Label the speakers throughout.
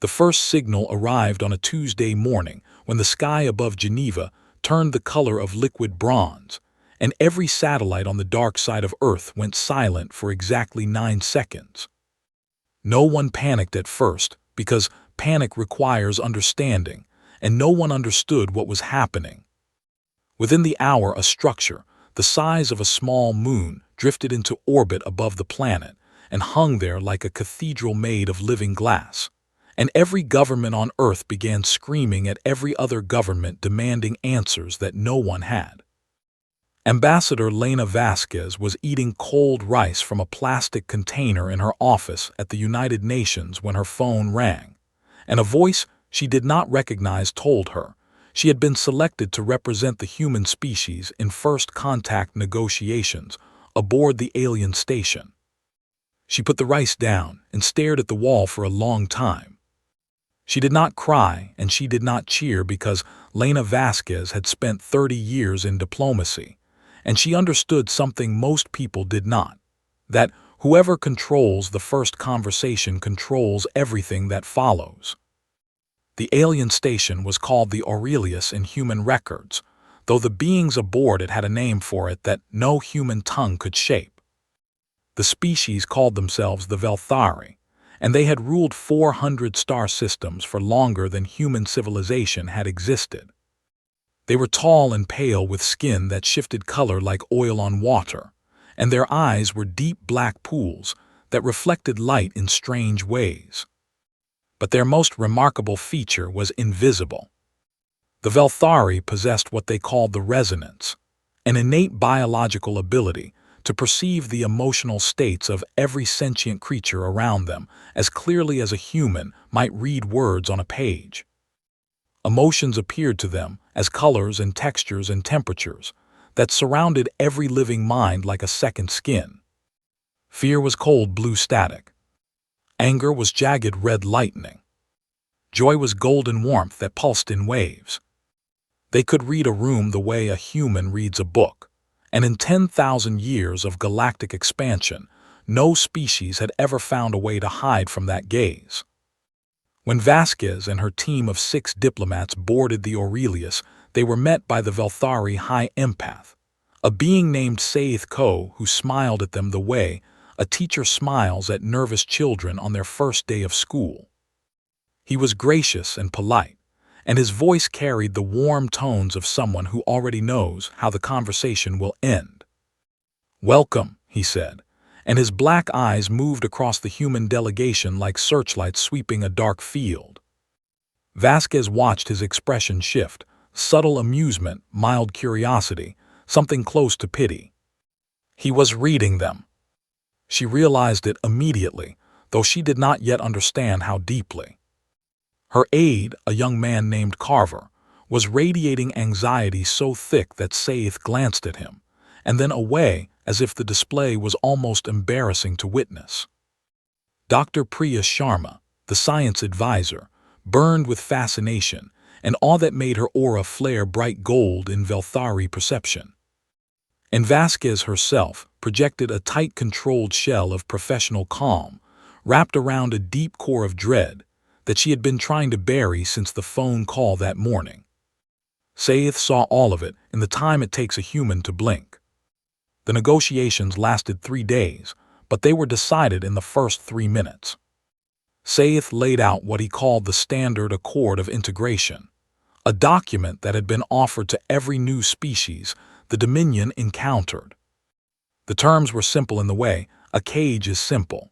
Speaker 1: The first signal arrived on a Tuesday morning when the sky above Geneva turned the color of liquid bronze, and every satellite on the dark side of Earth went silent for exactly 9 seconds. No one panicked at first, because panic requires understanding, and no one understood what was happening. Within the hour, a structure, the size of a small moon, drifted into orbit above the planet and hung there like a cathedral made of living glass. And every government on Earth began screaming at every other government, demanding answers that no one had. Ambassador Lena Vasquez was eating cold rice from a plastic container in her office at the United Nations when her phone rang, and a voice she did not recognize told her she had been selected to represent the human species in first contact negotiations aboard the alien station. She put the rice down and stared at the wall for a long time. She did not cry and she did not cheer, because Lena Vasquez had spent 30 years in diplomacy, and she understood something most people did not: that whoever controls the first conversation controls everything that follows. The alien station was called the Aurelius in human records, though the beings aboard it had a name for it that no human tongue could shape. The species called themselves the Velthari, and they had ruled 400 star systems for longer than human civilization had existed. They were tall and pale, with skin that shifted color like oil on water, and their eyes were deep black pools that reflected light in strange ways. But their most remarkable feature was invisible. The Velthari possessed what they called the resonance, an innate biological ability to perceive the emotional states of every sentient creature around them as clearly as a human might read words on a page. Emotions appeared to them as colors and textures and temperatures that surrounded every living mind like a second skin. Fear was cold blue static. Anger was jagged red lightning. Joy was golden warmth that pulsed in waves. They could read a room the way a human reads a book, and in 10,000 years of galactic expansion, no species had ever found a way to hide from that gaze. When Vasquez and her team of 6 diplomats boarded the Aurelius, they were met by the Velthari High Empath, a being named Saith Ko, who smiled at them the way a teacher smiles at nervous children on their first day of school. He was gracious and polite, and his voice carried the warm tones of someone who already knows how the conversation will end. "Welcome," he said, and his black eyes moved across the human delegation like searchlights sweeping a dark field. Vasquez watched his expression shift, subtle amusement, mild curiosity, something close to pity. He was reading them. She realized it immediately, though she did not yet understand how deeply. Her aide, a young man named Carver, was radiating anxiety so thick that Saith glanced at him, and then away, as if the display was almost embarrassing to witness. Dr. Priya Sharma, the science advisor, burned with fascination and awe that made her aura flare bright gold in Velthari perception. And Vasquez herself projected a tight, controlled shell of professional calm, wrapped around a deep core of dread that she had been trying to bury since the phone call that morning. Saith saw all of it in the time it takes a human to blink. The negotiations lasted 3 days, but they were decided in the first 3 minutes. Saith laid out what he called the Standard Accord of Integration, a document that had been offered to every new species the Dominion encountered. The terms were simple in the way a cage is simple.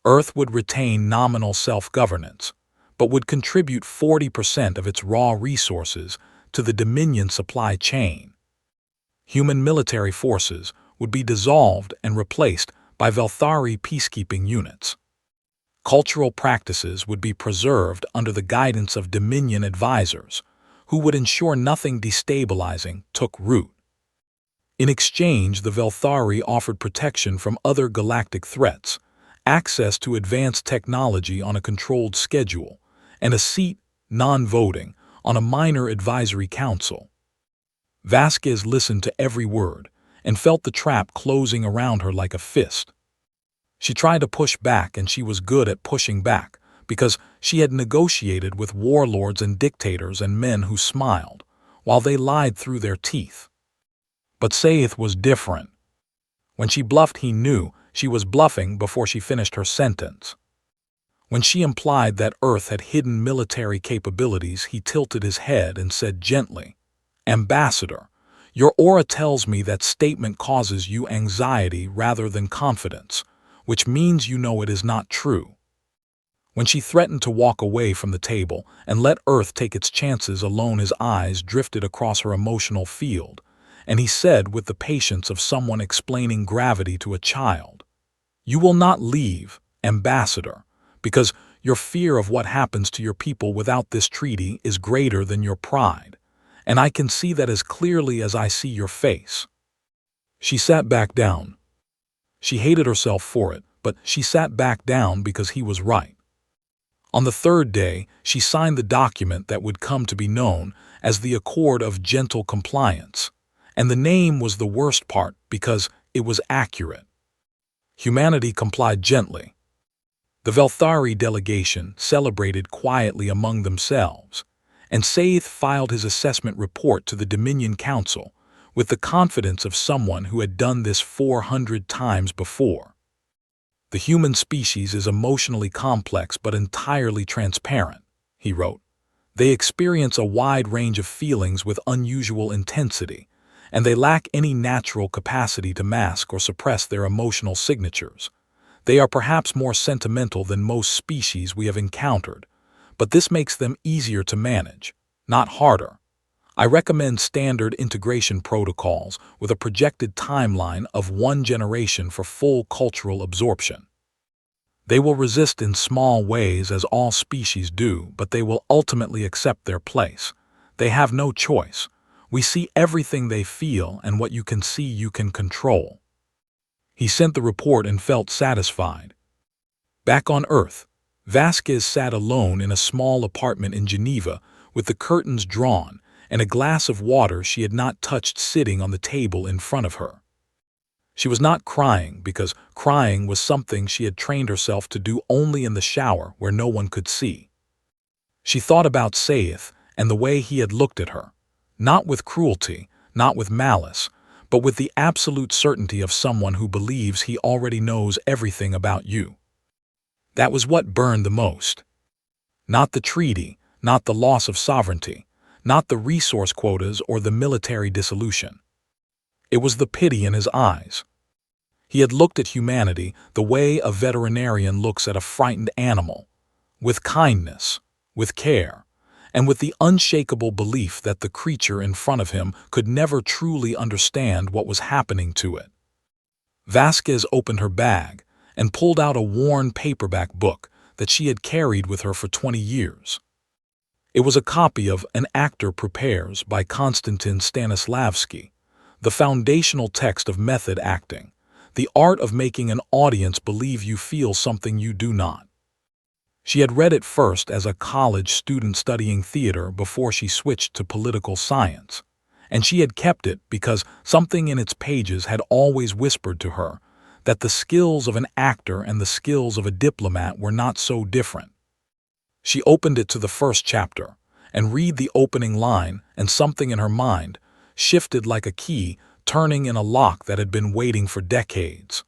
Speaker 1: Earth would retain nominal self-governance, but would contribute 40% of its raw resources to the Dominion supply chain. Human military forces would be dissolved and replaced by Velthari peacekeeping units. Cultural practices would be preserved under the guidance of Dominion advisors, who would ensure nothing destabilizing took root. In exchange, the Velthari offered protection from other galactic threats, access to advanced technology on a controlled schedule, and a seat, non-voting, on a minor advisory council. Vasquez listened to every word and felt the trap closing around her like a fist. She tried to push back, and she was good at pushing back, because she had negotiated with warlords and dictators and men who smiled, while they lied through their teeth. But Saith was different. When she bluffed, he knew she was bluffing before she finished her sentence. When she implied that Earth had hidden military capabilities, he tilted his head and said gently, "Ambassador, your aura tells me that statement causes you anxiety rather than confidence, which means you know it is not true." When she threatened to walk away from the table and let Earth take its chances alone, his eyes drifted across her emotional field, and he said with the patience of someone explaining gravity to a child, "You will not leave, Ambassador, because your fear of what happens to your people without this treaty is greater than your pride, and I can see that as clearly as I see your face." She sat back down. She hated herself for it, but she sat back down because he was right. On the third day, she signed the document that would come to be known as the Accord of Gentle Compliance, and the name was the worst part because it was accurate. Humanity complied gently. The Velthari delegation celebrated quietly among themselves, and Saith filed his assessment report to the Dominion Council with the confidence of someone who had done this 400 times before. "The human species is emotionally complex but entirely transparent," he wrote. "They experience a wide range of feelings with unusual intensity, and they lack any natural capacity to mask or suppress their emotional signatures. They are perhaps more sentimental than most species we have encountered, but this makes them easier to manage, not harder. I recommend standard integration protocols with a projected timeline of 1 generation for full cultural absorption. They will resist in small ways as all species do, but they will ultimately accept their place. They have no choice. We see everything they feel, and what you can see you can control." He sent the report and felt satisfied. Back on Earth, Vasquez sat alone in a small apartment in Geneva with the curtains drawn and a glass of water she had not touched sitting on the table in front of her. She was not crying because crying was something she had trained herself to do only in the shower where no one could see. She thought about Saith and the way he had looked at her, not with cruelty, not with malice, but with the absolute certainty of someone who believes he already knows everything about you. That was what burned the most. Not the treaty, not the loss of sovereignty, not the resource quotas or the military dissolution. It was the pity in his eyes. He had looked at humanity the way a veterinarian looks at a frightened animal, with kindness, with care, and with the unshakable belief that the creature in front of him could never truly understand what was happening to it. Vasquez opened her bag and pulled out a worn paperback book that she had carried with her for 20 years. It was a copy of An Actor Prepares by Konstantin Stanislavski, the foundational text of method acting, the art of making an audience believe you feel something you do not. She had read it first as a college student studying theater before she switched to political science, and she had kept it because something in its pages had always whispered to her that the skills of an actor and the skills of a diplomat were not so different. She opened it to the first chapter and read the opening line, and something in her mind shifted like a key turning in a lock that had been waiting for decades.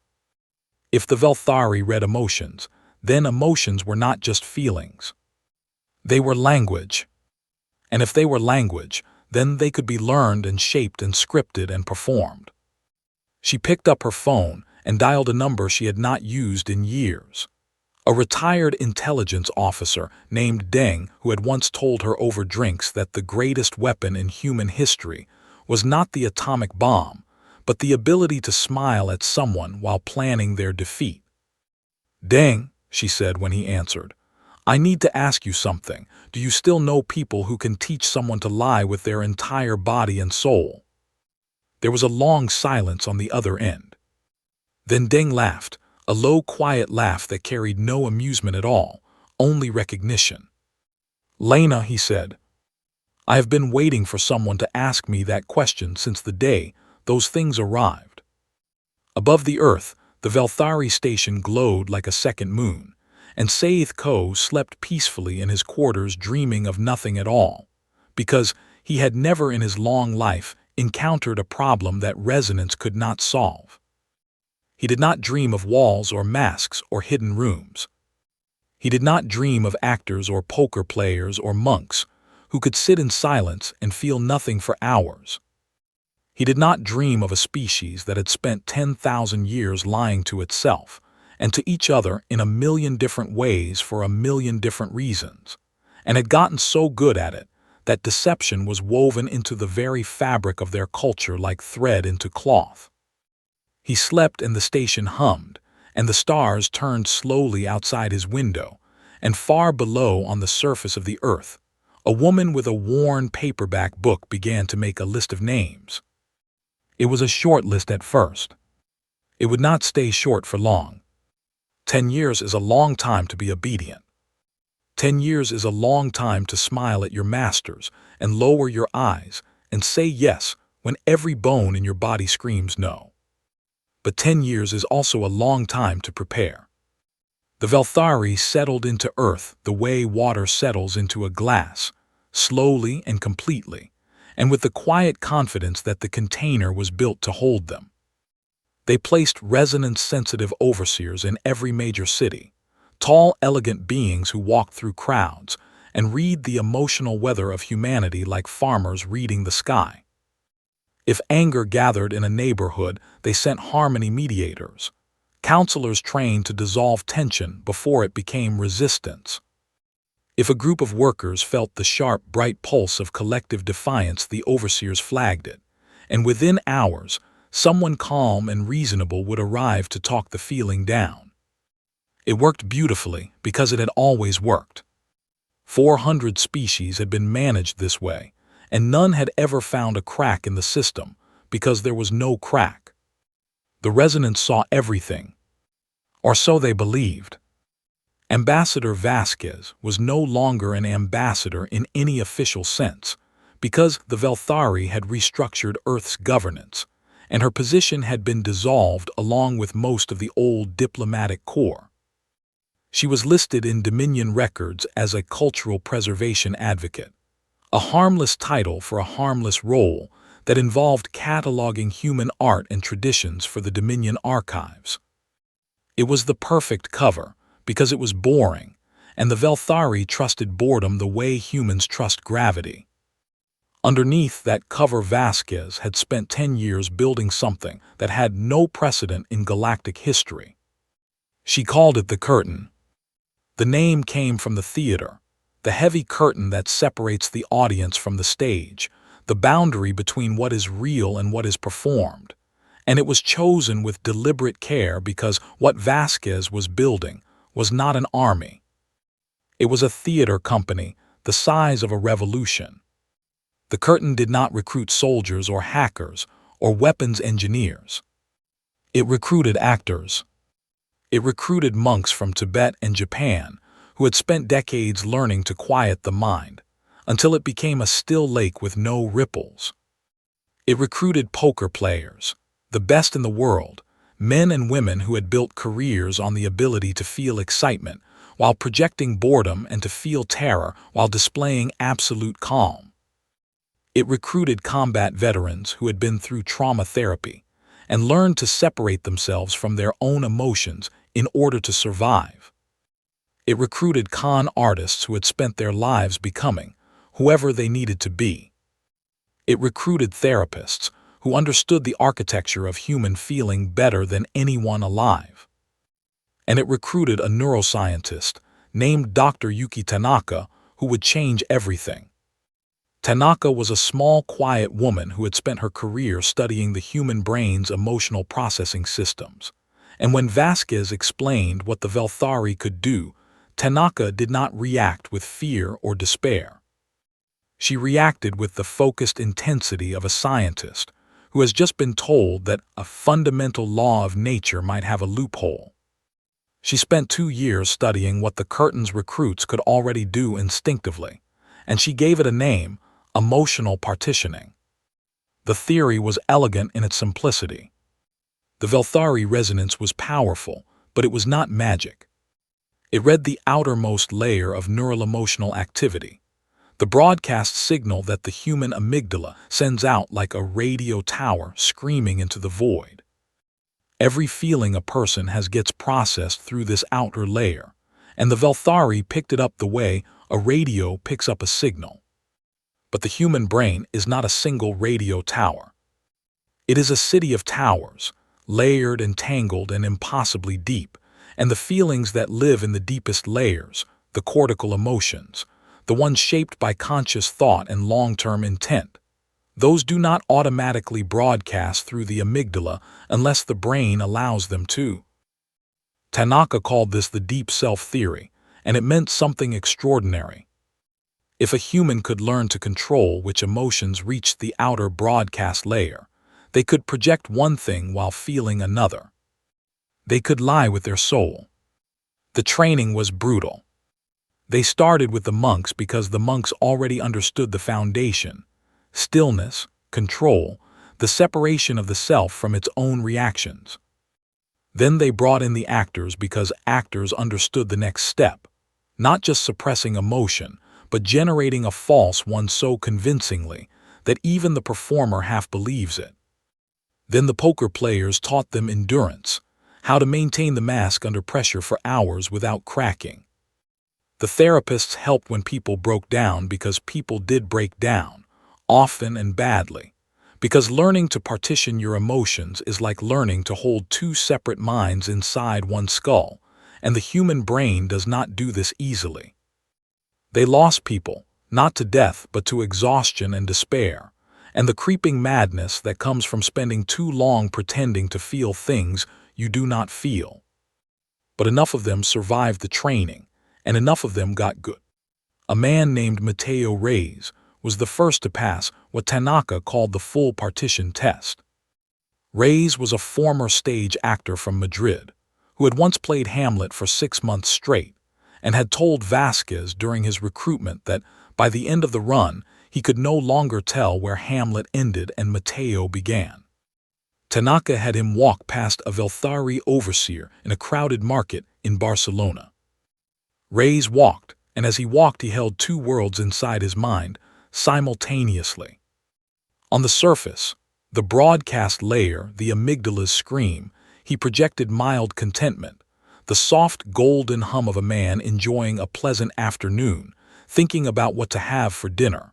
Speaker 1: If the Velthari read emotions, then emotions were not just feelings. They were language. And if they were language, then they could be learned and shaped and scripted and performed. She picked up her phone and dialed a number she had not used in years. A retired intelligence officer named Deng, who had once told her over drinks that the greatest weapon in human history was not the atomic bomb, but the ability to smile at someone while planning their defeat. "Deng," she said when he answered, "I need to ask you something. Do you still know people who can teach someone to lie with their entire body and soul?" There was a long silence on the other end. Then Deng laughed, a low, quiet laugh that carried no amusement at all, only recognition. "Lena," he said, "I have been waiting for someone to ask me that question since the day those things arrived." Above the Earth, the Velthari station glowed like a second moon, and Saith Ko slept peacefully in his quarters dreaming of nothing at all, because he had never in his long life encountered a problem that resonance could not solve. He did not dream of walls or masks or hidden rooms. He did not dream of actors or poker players or monks who could sit in silence and feel nothing for hours. He did not dream of a species that had spent 10,000 years lying to itself and to each other in a million different ways for a million different reasons, and had gotten so good at it that deception was woven into the very fabric of their culture like thread into cloth. He slept and the station hummed, and the stars turned slowly outside his window, and far below on the surface of the earth, a woman with a worn paperback book began to make a list of names. It was a short list at first. It would not stay short for long. 10 years is a long time to be obedient. 10 years is a long time to smile at your masters and lower your eyes and say yes when every bone in your body screams no. But 10 years is also a long time to prepare. The Velthari settled into earth the way water settles into a glass, slowly and completely, and with the quiet confidence that the container was built to hold them. They placed resonance-sensitive overseers in every major city, tall, elegant beings who walk through crowds and read the emotional weather of humanity like farmers reading the sky. If anger gathered in a neighborhood, they sent harmony mediators, counselors trained to dissolve tension before it became resistance. If a group of workers felt the sharp, bright pulse of collective defiance, the overseers flagged it, and within hours, someone calm and reasonable would arrive to talk the feeling down. It worked beautifully because it had always worked. 400 species had been managed this way, and none had ever found a crack in the system because there was no crack. The resonance saw everything, or so they believed. Ambassador Vasquez was no longer an ambassador in any official sense because the Velthari had restructured Earth's governance, and her position had been dissolved along with most of the old diplomatic corps. She was listed in Dominion records as a cultural preservation advocate, a harmless title for a harmless role that involved cataloging human art and traditions for the Dominion archives. It was the perfect cover because it was boring, and the Velthari trusted boredom the way humans trust gravity. Underneath that cover, Vasquez had spent 10 years building something that had no precedent in galactic history. She called it the curtain. The name came from the theater, the heavy curtain that separates the audience from the stage, the boundary between what is real and what is performed. And it was chosen with deliberate care because what Vasquez was building was not an army. It was a theater company the size of a revolution. The curtain did not recruit soldiers or hackers or weapons engineers. It recruited actors. It recruited monks from Tibet and Japan who had spent decades learning to quiet the mind until it became a still lake with no ripples. It recruited poker players, the best in the world, men and women who had built careers on the ability to feel excitement while projecting boredom and to feel terror while displaying absolute calm. It recruited combat veterans who had been through trauma therapy and learned to separate themselves from their own emotions in order to survive. It recruited con artists who had spent their lives becoming whoever they needed to be. It recruited therapists who understood the architecture of human feeling better than anyone alive. And it recruited a neuroscientist named Dr. Yuki Tanaka who would change everything. Tanaka was a small, quiet woman who had spent her career studying the human brain's emotional processing systems. And when Vasquez explained what the Velthari could do, Tanaka did not react with fear or despair. She reacted with the focused intensity of a scientist who has just been told that a fundamental law of nature might have a loophole. She spent 2 years studying what the curtain's recruits could already do instinctively, and she gave it a name: emotional partitioning. The theory was elegant in its simplicity. The Velthari resonance was powerful, but it was not magic. It read the outermost layer of neural-emotional activity, the broadcast signal that the human amygdala sends out like a radio tower screaming into the void. Every feeling a person has gets processed through this outer layer, and the Velthari picked it up the way a radio picks up a signal. But the human brain is not a single radio tower. It is a city of towers, layered and tangled and impossibly deep, and the feelings that live in the deepest layers, the cortical emotions, the ones shaped by conscious thought and long-term intent, those do not automatically broadcast through the amygdala unless the brain allows them to. Tanaka called this the deep self theory, and it meant something extraordinary. If a human could learn to control which emotions reached the outer broadcast layer, they could project one thing while feeling another. They could lie with their soul. The training was brutal. They started with the monks because the monks already understood the foundation: stillness, control, the separation of the self from its own reactions. Then they brought in the actors because actors understood the next step, not just suppressing emotion, but generating a false one so convincingly that even the performer half believes it. Then the poker players taught them endurance, how to maintain the mask under pressure for hours without cracking. The therapists helped when people broke down because people did break down, often and badly, because learning to partition your emotions is like learning to hold two separate minds inside one skull, and the human brain does not do this easily. They lost people, not to death but to exhaustion and despair, and the creeping madness that comes from spending too long pretending to feel things you do not feel. But enough of them survived the training, and enough of them got good. A man named Matteo Reyes was the first to pass what Tanaka called the full partition test. Reyes was a former stage actor from Madrid, who had once played Hamlet for 6 months straight, and had told Vasquez during his recruitment that by the end of the run he could no longer tell where Hamlet ended and Matteo began. Tanaka had him walk past a Velthari overseer in a crowded market in Barcelona. Reyes walked, and as he walked he held two worlds inside his mind simultaneously. On the surface, the broadcast layer, the amygdala's scream, he projected mild contentment, the soft golden hum of a man enjoying a pleasant afternoon, thinking about what to have for dinner.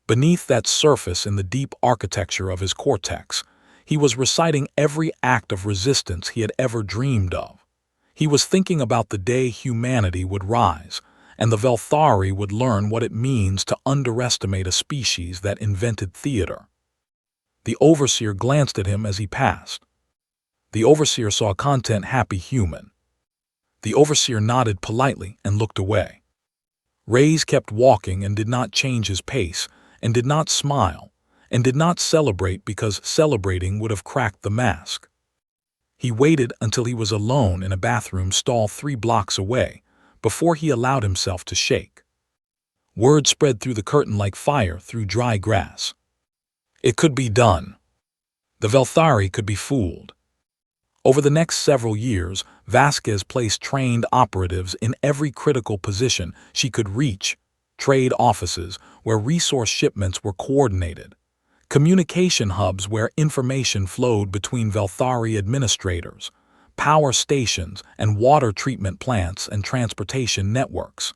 Speaker 1: Beneath that surface, in the deep architecture of his cortex, he was reciting every act of resistance he had ever dreamed of. He was thinking about the day humanity would rise, and the Velthari would learn what it means to underestimate a species that invented theater. The overseer glanced at him as he passed. The overseer saw a content-happy human. The overseer nodded politely and looked away. Reyes kept walking and did not change his pace, and did not smile, and did not celebrate because celebrating would have cracked the mask. He waited until he was alone in a bathroom stall 3 blocks away before he allowed himself to shake. Word spread through the curtain like fire through dry grass. It could be done. The Velthari could be fooled. Over the next several years, Vasquez placed trained operatives in every critical position she could reach: trade offices where resource shipments were coordinated, communication hubs where information flowed between Velthari administrators, power stations and water treatment plants and transportation networks.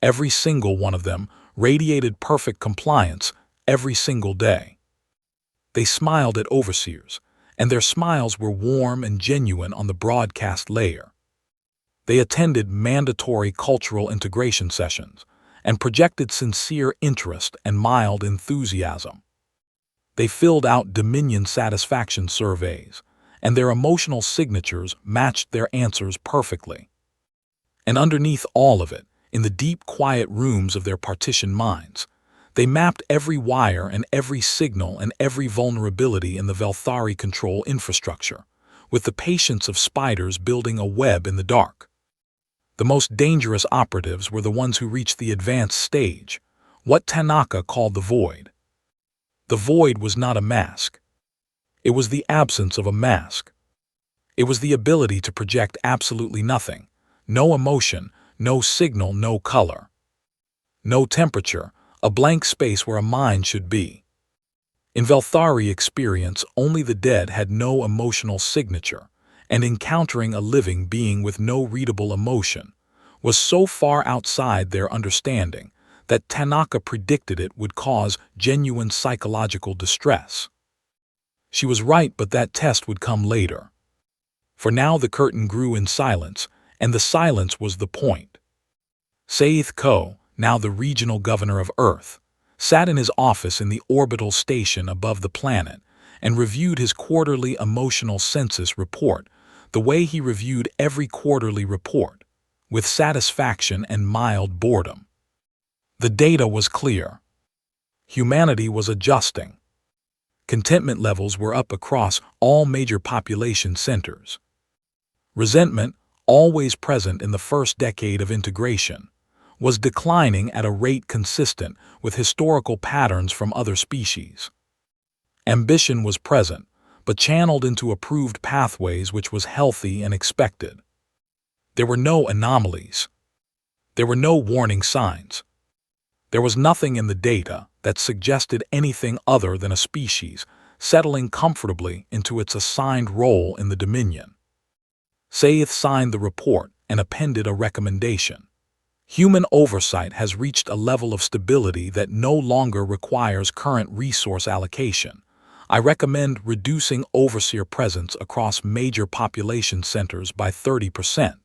Speaker 1: Every single one of them radiated perfect compliance every single day. They smiled at overseers, and their smiles were warm and genuine on the broadcast layer. They attended mandatory cultural integration sessions and projected sincere interest and mild enthusiasm. They filled out Dominion satisfaction surveys, and their emotional signatures matched their answers perfectly. And underneath all of it, in the deep, quiet rooms of their partitioned minds, they mapped every wire and every signal and every vulnerability in the Velthari control infrastructure, with the patience of spiders building a web in the dark. The most dangerous operatives were the ones who reached the advanced stage, what Tanaka called the void. The void was not a mask. It was the absence of a mask. It was the ability to project absolutely nothing, No emotion, no signal, no color. No temperature, a blank space where a mind should be. In Velthari experience, only the dead had no emotional signature, and encountering a living being with no readable emotion was so far outside their understanding that Tanaka predicted it would cause genuine psychological distress. She was right, but that test would come later. For now the curtain grew in silence, and the silence was the point. Saith Ko, now the regional governor of Earth, sat in his office in the orbital station above the planet and reviewed his quarterly emotional census report the way he reviewed every quarterly report, with satisfaction and mild boredom. The data was clear. Humanity was adjusting. Contentment levels were up across all major population centers. Resentment, always present in the first decade of integration, was declining at a rate consistent with historical patterns from other species. Ambition was present, but channeled into approved pathways, which was healthy and expected. There were no anomalies. There were no warning signs. There was nothing in the data that suggested anything other than a species settling comfortably into its assigned role in the Dominion. Saith signed the report and appended a recommendation. Human oversight has reached a level of stability that no longer requires current resource allocation. I recommend reducing overseer presence across major population centers by 30%.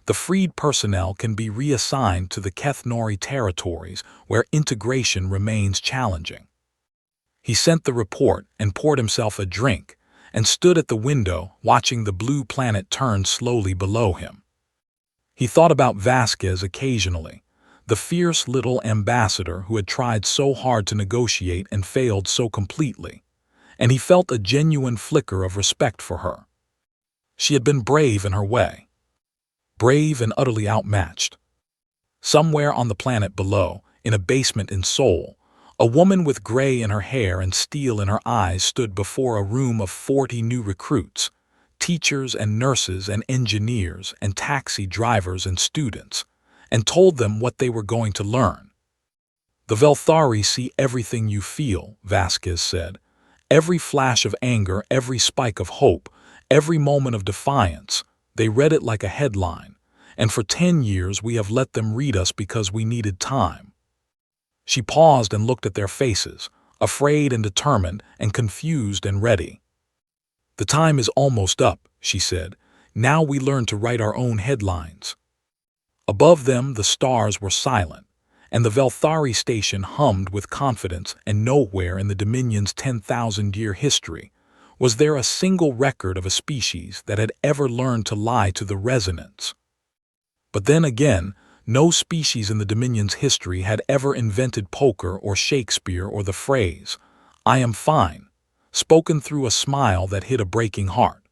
Speaker 1: The freed personnel can be reassigned to the Kethnori territories where integration remains challenging. He sent the report and poured himself a drink and stood at the window watching the blue planet turn slowly below him. He thought about Vasquez occasionally, the fierce little ambassador who had tried so hard to negotiate and failed so completely, and he felt a genuine flicker of respect for her. She had been brave in her way. Brave and utterly outmatched. Somewhere on the planet below, in a basement in Seoul, a woman with gray in her hair and steel in her eyes stood before a room of 40 new recruits, teachers and nurses and engineers and taxi drivers and students, and told them what they were going to learn. The Velthari see everything you feel, Vasquez said. Every flash of anger, every spike of hope, every moment of defiance. They read it like a headline, and for 10 years we have let them read us because we needed time. She paused and looked at their faces, afraid and determined and confused and ready. The time is almost up, she said. Now we learn to write our own headlines. Above them the stars were silent, and the Velthari station hummed with confidence, and nowhere in the Dominion's 10,000-year history was there a single record of a species that had ever learned to lie to the resonance. But then again, no species in the Dominion's history had ever invented poker or Shakespeare or the phrase, "I am fine," spoken through a smile that hid a breaking heart.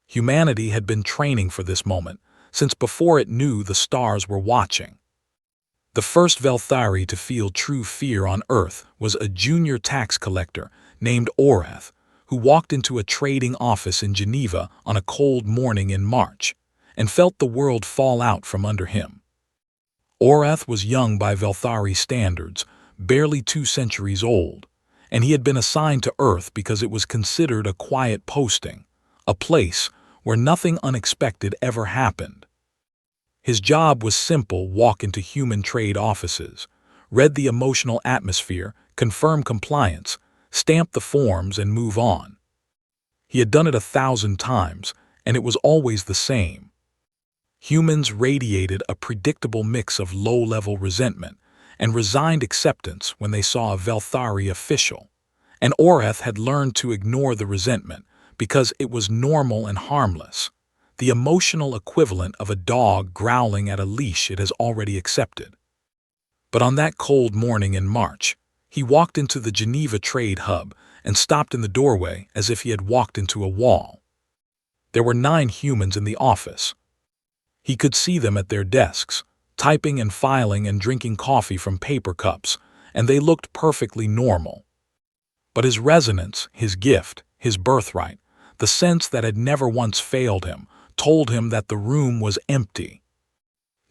Speaker 1: Humanity had been training for this moment since before it knew the stars were watching. The first Velthari to feel true fear on Earth was a junior tax collector named Orath, who walked into a trading office in Geneva on a cold morning in March and felt the world fall out from under him. Orath was young by Velthari standards, barely 2 centuries old, and he had been assigned to Earth because it was considered a quiet posting, a place where nothing unexpected ever happened. His job was simple: walk into human trade offices, read the emotional atmosphere, confirm compliance, stamp the forms, and move on. He had done it 1,000 times, and it was always the same. Humans radiated a predictable mix of low-level resentment and resigned acceptance when they saw a Velthari official, and Orath had learned to ignore the resentment because it was normal and harmless, the emotional equivalent of a dog growling at a leash it has already accepted. But on that cold morning in March, he walked into the Geneva trade hub and stopped in the doorway as if he had walked into a wall. There were 9 humans in the office. He could see them at their desks, typing and filing and drinking coffee from paper cups, and they looked perfectly normal. But his resonance, his gift, his birthright, the sense that had never once failed him, told him that the room was empty.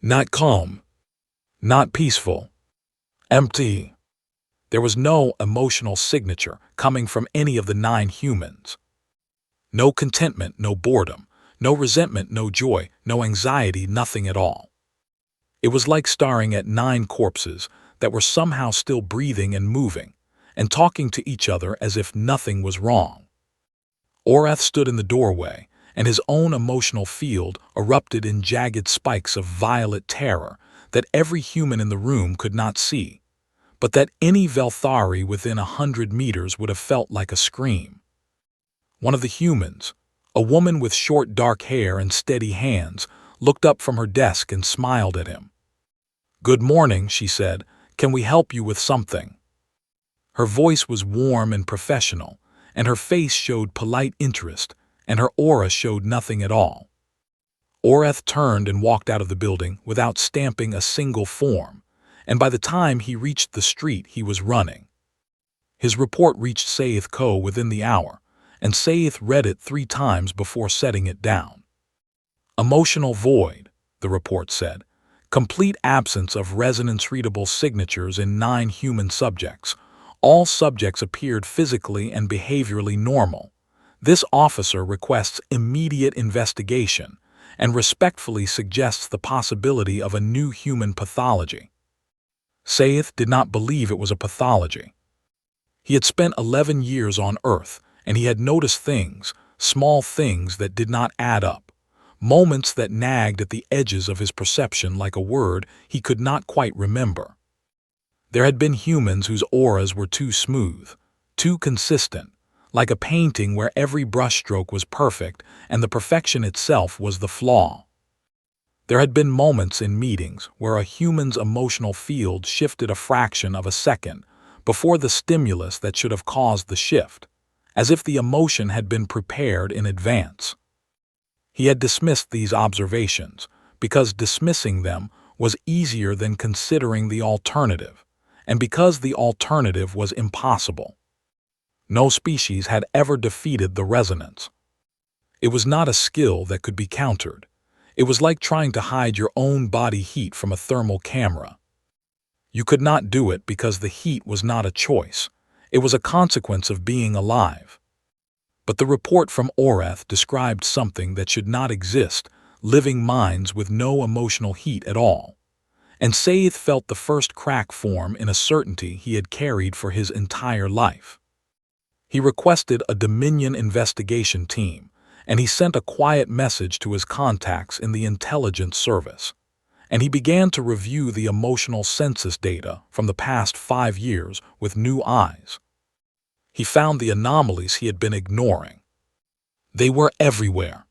Speaker 1: Not calm, not peaceful, empty. There was no emotional signature coming from any of the 9 humans. No contentment, no boredom, no resentment, no joy, no anxiety, nothing at all. It was like staring at 9 corpses that were somehow still breathing and moving, and talking to each other as if nothing was wrong. Orath stood in the doorway, and his own emotional field erupted in jagged spikes of violet terror that every human in the room could not see, but that any Velthari within 100 meters would have felt like a scream. One of the humans, a woman with short dark hair and steady hands, looked up from her desk and smiled at him. "Good morning," she said. "Can we help you with something?" Her voice was warm and professional, and her face showed polite interest, and her aura showed nothing at all. Orath turned and walked out of the building without stamping a single form, and by the time he reached the street he was running. His report reached Saith Co within the hour, and Saith read it 3 times before setting it down. Emotional void, the report said. Complete absence of resonance-readable signatures in 9 human subjects. All subjects appeared physically and behaviorally normal. This officer requests immediate investigation and respectfully suggests the possibility of a new human pathology. Saith did not believe it was a pathology. He had spent 11 years on Earth, and he had noticed things, small things that did not add up, moments that nagged at the edges of his perception like a word he could not quite remember. There had been humans whose auras were too smooth, too consistent, like a painting where every brushstroke was perfect and the perfection itself was the flaw. There had been moments in meetings where a human's emotional field shifted a fraction of a second before the stimulus that should have caused the shift, as if the emotion had been prepared in advance. He had dismissed these observations because dismissing them was easier than considering the alternative, and because the alternative was impossible. No species had ever defeated the resonance. It was not a skill that could be countered. It was like trying to hide your own body heat from a thermal camera. You could not do it because the heat was not a choice. It was a consequence of being alive. But the report from Orath described something that should not exist, living minds with no emotional heat at all. And Saith felt the first crack form in a certainty he had carried for his entire life. He requested a Dominion investigation team, and he sent a quiet message to his contacts in the intelligence service. And he began to review the emotional census data from the past 5 years with new eyes. He found the anomalies he had been ignoring. They were everywhere.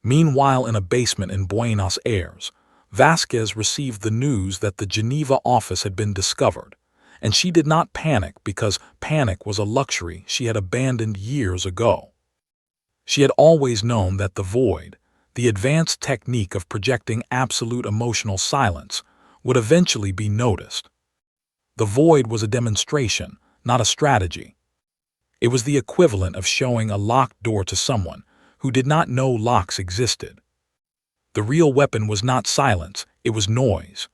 Speaker 1: Meanwhile, in a basement in Buenos Aires, Vasquez received the news that the Geneva office had been discovered, and she did not panic because panic was a luxury she had abandoned years ago. She had always known that the void, the advanced technique of projecting absolute emotional silence, would eventually be noticed. The void was a demonstration, not a strategy. It was the equivalent of showing a locked door to someone who did not know locks existed. The real weapon was not silence, it was noise.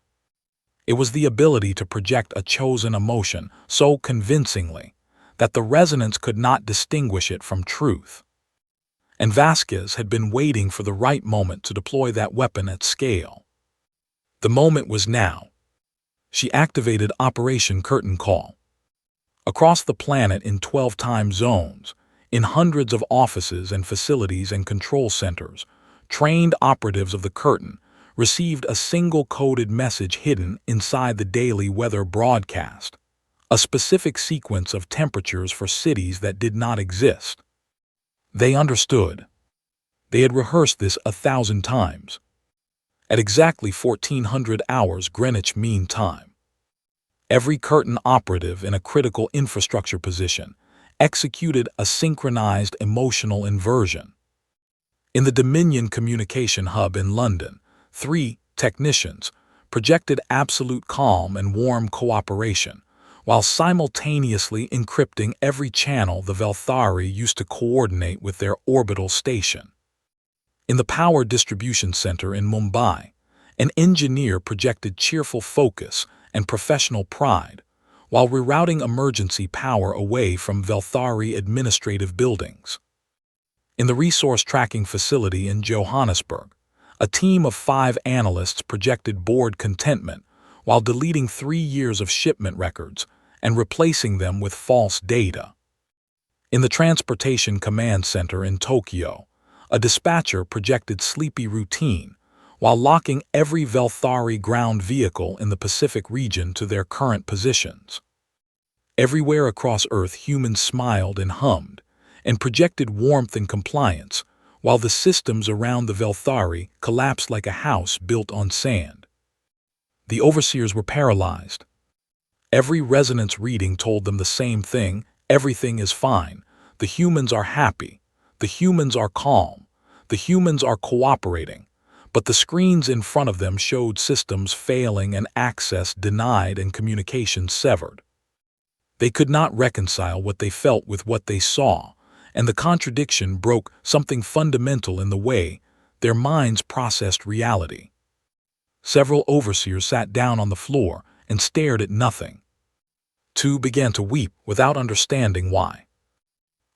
Speaker 1: It was the ability to project a chosen emotion so convincingly that the resonance could not distinguish it from truth. And Vasquez had been waiting for the right moment to deploy that weapon at scale. The moment was now. She activated Operation Curtain Call. Across the planet in 12 time zones, in hundreds of offices and facilities and control centers, trained operatives of the curtain received a single coded message hidden inside the daily weather broadcast, a specific sequence of temperatures for cities that did not exist. They understood. They had rehearsed this 1,000 times. At exactly 1400 hours Greenwich Mean Time, every curtain operative in a critical infrastructure position executed a synchronized emotional inversion. In the Dominion Communication Hub in London, 3 technicians projected absolute calm and warm cooperation, while simultaneously encrypting every channel the Velthari used to coordinate with their orbital station. In the Power Distribution Center in Mumbai, An engineer projected cheerful focus and professional pride, while rerouting emergency power away from Velthari administrative buildings. In the resource tracking facility in Johannesburg, a team of 5 analysts projected bored contentment while deleting 3 years of shipment records and replacing them with false data. In the Transportation Command Center in Tokyo, a dispatcher projected sleepy routine while locking every Velthari ground vehicle in the Pacific region to their current positions. Everywhere across Earth, humans smiled and hummed and projected warmth and compliance, while the systems around the Velthari collapsed like a house built on sand. The overseers were paralyzed. Every resonance reading told them the same thing: everything is fine, the humans are happy, the humans are calm, the humans are cooperating, but the screens in front of them showed systems failing and access denied and communication severed. They could not reconcile what they felt with what they saw, and the contradiction broke something fundamental in the way their minds processed reality. Several overseers sat down on the floor and stared at nothing. 2 began to weep without understanding why.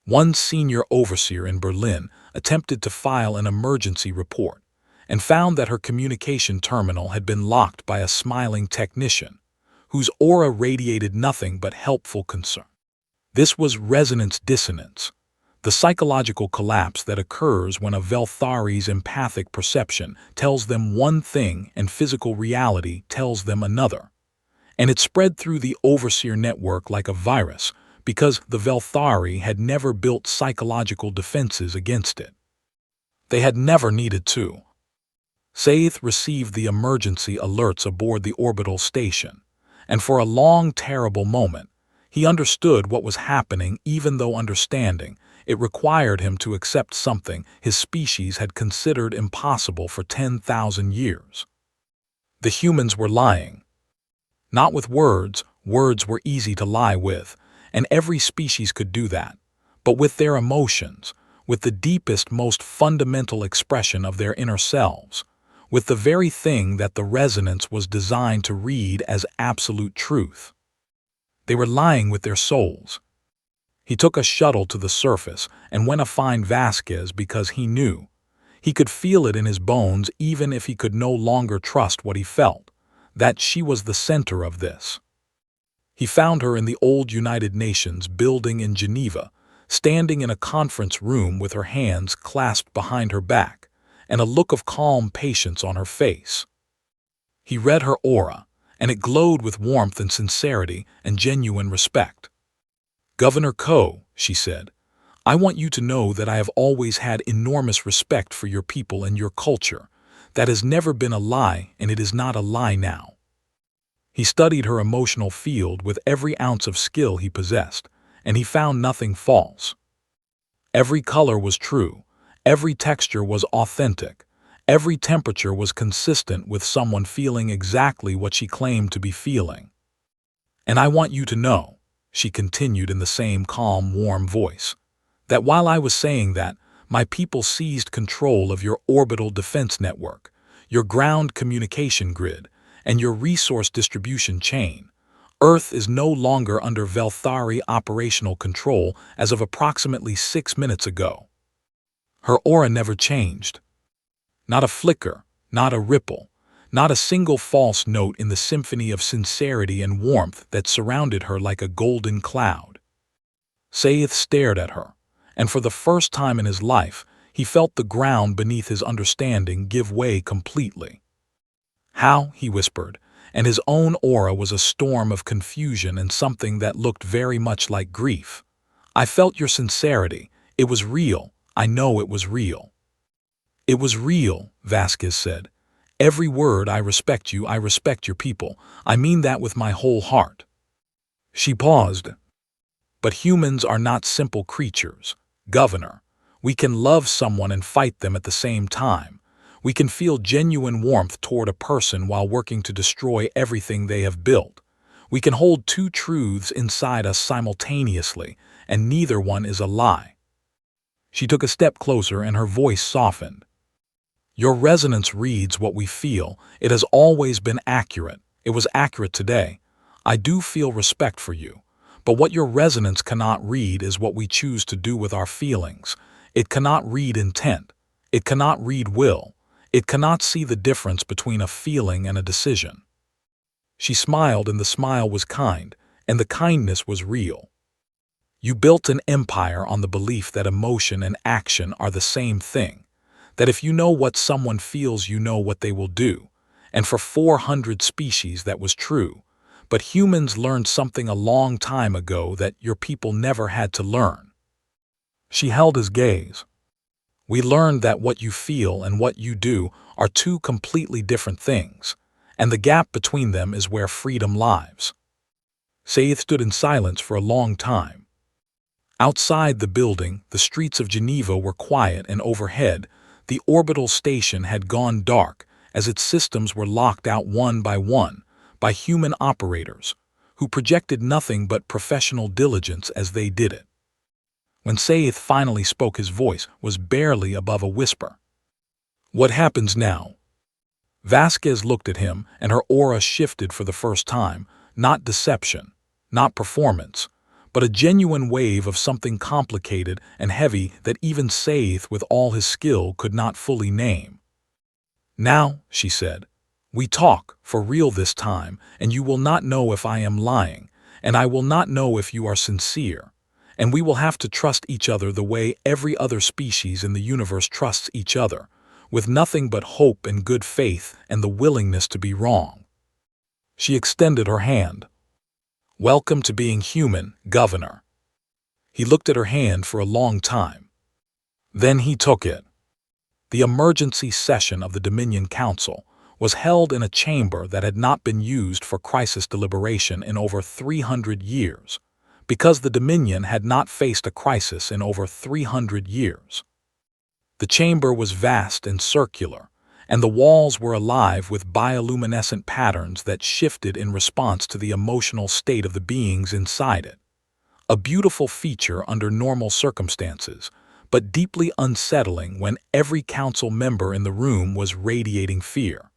Speaker 1: One senior overseer in Berlin attempted to file an emergency report and found that her communication terminal had been locked by a smiling technician whose aura radiated nothing but helpful concern. This was resonance dissonance, the psychological collapse that occurs when a Velthari's empathic perception tells them one thing and physical reality tells them another. And it spread through the overseer network like a virus because the Velthari had never built psychological defenses against it. They had never needed to. Saith received the emergency alerts aboard the orbital station, and for a long, terrible moment, he understood what was happening, even though understanding it required him to accept something his species had considered impossible for 10,000 years. The humans were lying. Not with words, words were easy to lie with, and every species could do that, but with their emotions, with the deepest, most fundamental expression of their inner selves, with the very thing that the resonance was designed to read as absolute truth. They were lying with their souls. He took a shuttle to the surface and went to find Vasquez because he knew. He could feel it in his bones even if he could no longer trust what he felt, that she was the center of this. He found her in the old United Nations building in Geneva, standing in a conference room with her hands clasped behind her back and a look of calm patience on her face. He read her aura, and it glowed with warmth and sincerity and genuine respect. "Governor Ko," she said, "I want you to know that I have always had enormous respect for your people and your culture. That has never been a lie, and it is not a lie now." He studied her emotional field with every ounce of skill he possessed, and he found nothing false. Every color was true, every texture was authentic, every temperature was consistent with someone feeling exactly what she claimed to be feeling. "And I want you to know," she continued in the same calm, warm voice, "that while I was saying that, my people seized control of your orbital defense network, your ground communication grid, and your resource distribution chain. Earth is no longer under Velthari operational control as of approximately 6 minutes ago." Her aura never changed. Not a flicker, not a ripple, not a single false note in the symphony of sincerity and warmth that surrounded her like a golden cloud. Saith stared at her, and for the first time in his life, he felt the ground beneath his understanding give way completely. "How?" he whispered, and his own aura was a storm of confusion and something that looked very much like grief. "I felt your sincerity. It was real. I know it was real." "It was real," Vasquez said. "Every word. I respect you. I respect your people. I mean that with my whole heart." She paused. "But humans are not simple creatures, Governor. We can love someone and fight them at the same time. We can feel genuine warmth toward a person while working to destroy everything they have built. We can hold 2 truths inside us simultaneously, and neither one is a lie." She took a step closer and her voice softened. Your resonance reads what we feel. It has always been accurate. It was accurate today. I do feel respect for you. But what your resonance cannot read is what we choose to do with our feelings. It cannot read intent. It cannot read will. It cannot see the difference between a feeling and a decision. She smiled, and the smile was kind, and the kindness was real. You built an empire on the belief that emotion and action are the same thing, that if you know what someone feels, you know what they will do. And for 400 species that was true. But humans learned something a long time ago that your people never had to learn. She held his gaze. We learned that what you feel and what you do are two completely different things, and the gap between them is where freedom lies. Saith stood in silence for a long time. Outside the building, the streets of Geneva were quiet, and overhead, the orbital station had gone dark as its systems were locked out one by human operators, who projected nothing but professional diligence as they did it. When Saith finally spoke, his voice was barely above a whisper. What happens now? Vasquez looked at him, and her aura shifted for the first time, not deception, not performance, but a genuine wave of something complicated and heavy that even Saith, with all his skill, could not fully name. Now, she said, we talk, for real this time, and you will not know if I am lying, and I will not know if you are sincere, and we will have to trust each other the way every other species in the universe trusts each other, with nothing but hope and good faith and the willingness to be wrong. She extended her hand. Welcome to being human, Governor. He looked at her hand for a long time. Then he took it. The emergency session of the Dominion Council was held in a chamber that had not been used for crisis deliberation in over 300 years, because the Dominion had not faced a crisis in over 300 years. The chamber was vast and circular, and the walls were alive with bioluminescent patterns that shifted in response to the emotional state of the beings inside it. A beautiful feature under normal circumstances, but deeply unsettling when every council member in the room was radiating fear.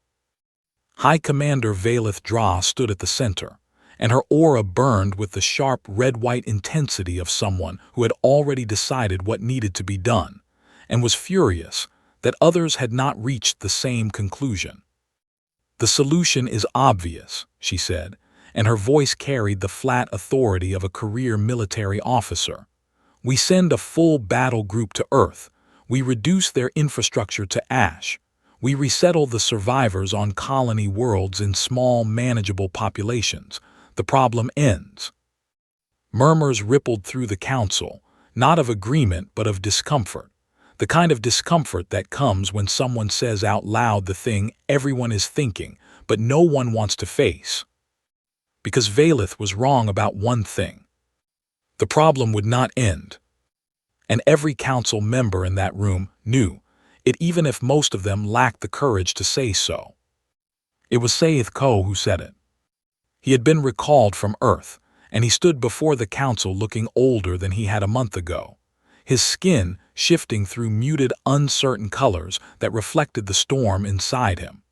Speaker 1: High Commander Valeth Dra stood at the center, and her aura burned with the sharp red-white intensity of someone who had already decided what needed to be done, and was furious that others had not reached the same conclusion. The solution is obvious, she said, and her voice carried the flat authority of a career military officer. We send a full battle group to Earth. We reduce their infrastructure to ash. We resettle the survivors on colony worlds in small, manageable populations. The problem ends. Murmurs rippled through the council, not of agreement but of discomfort. The kind of discomfort that comes when someone says out loud the thing everyone is thinking, but no one wants to face. Because Valeth was wrong about one thing. The problem would not end. And every council member in that room knew it, even if most of them lacked the courage to say so. It was Saith Ko who said it. He had been recalled from Earth, and he stood before the council looking older than he had a month ago, his skin shifting through muted, uncertain colors that reflected the storm inside him.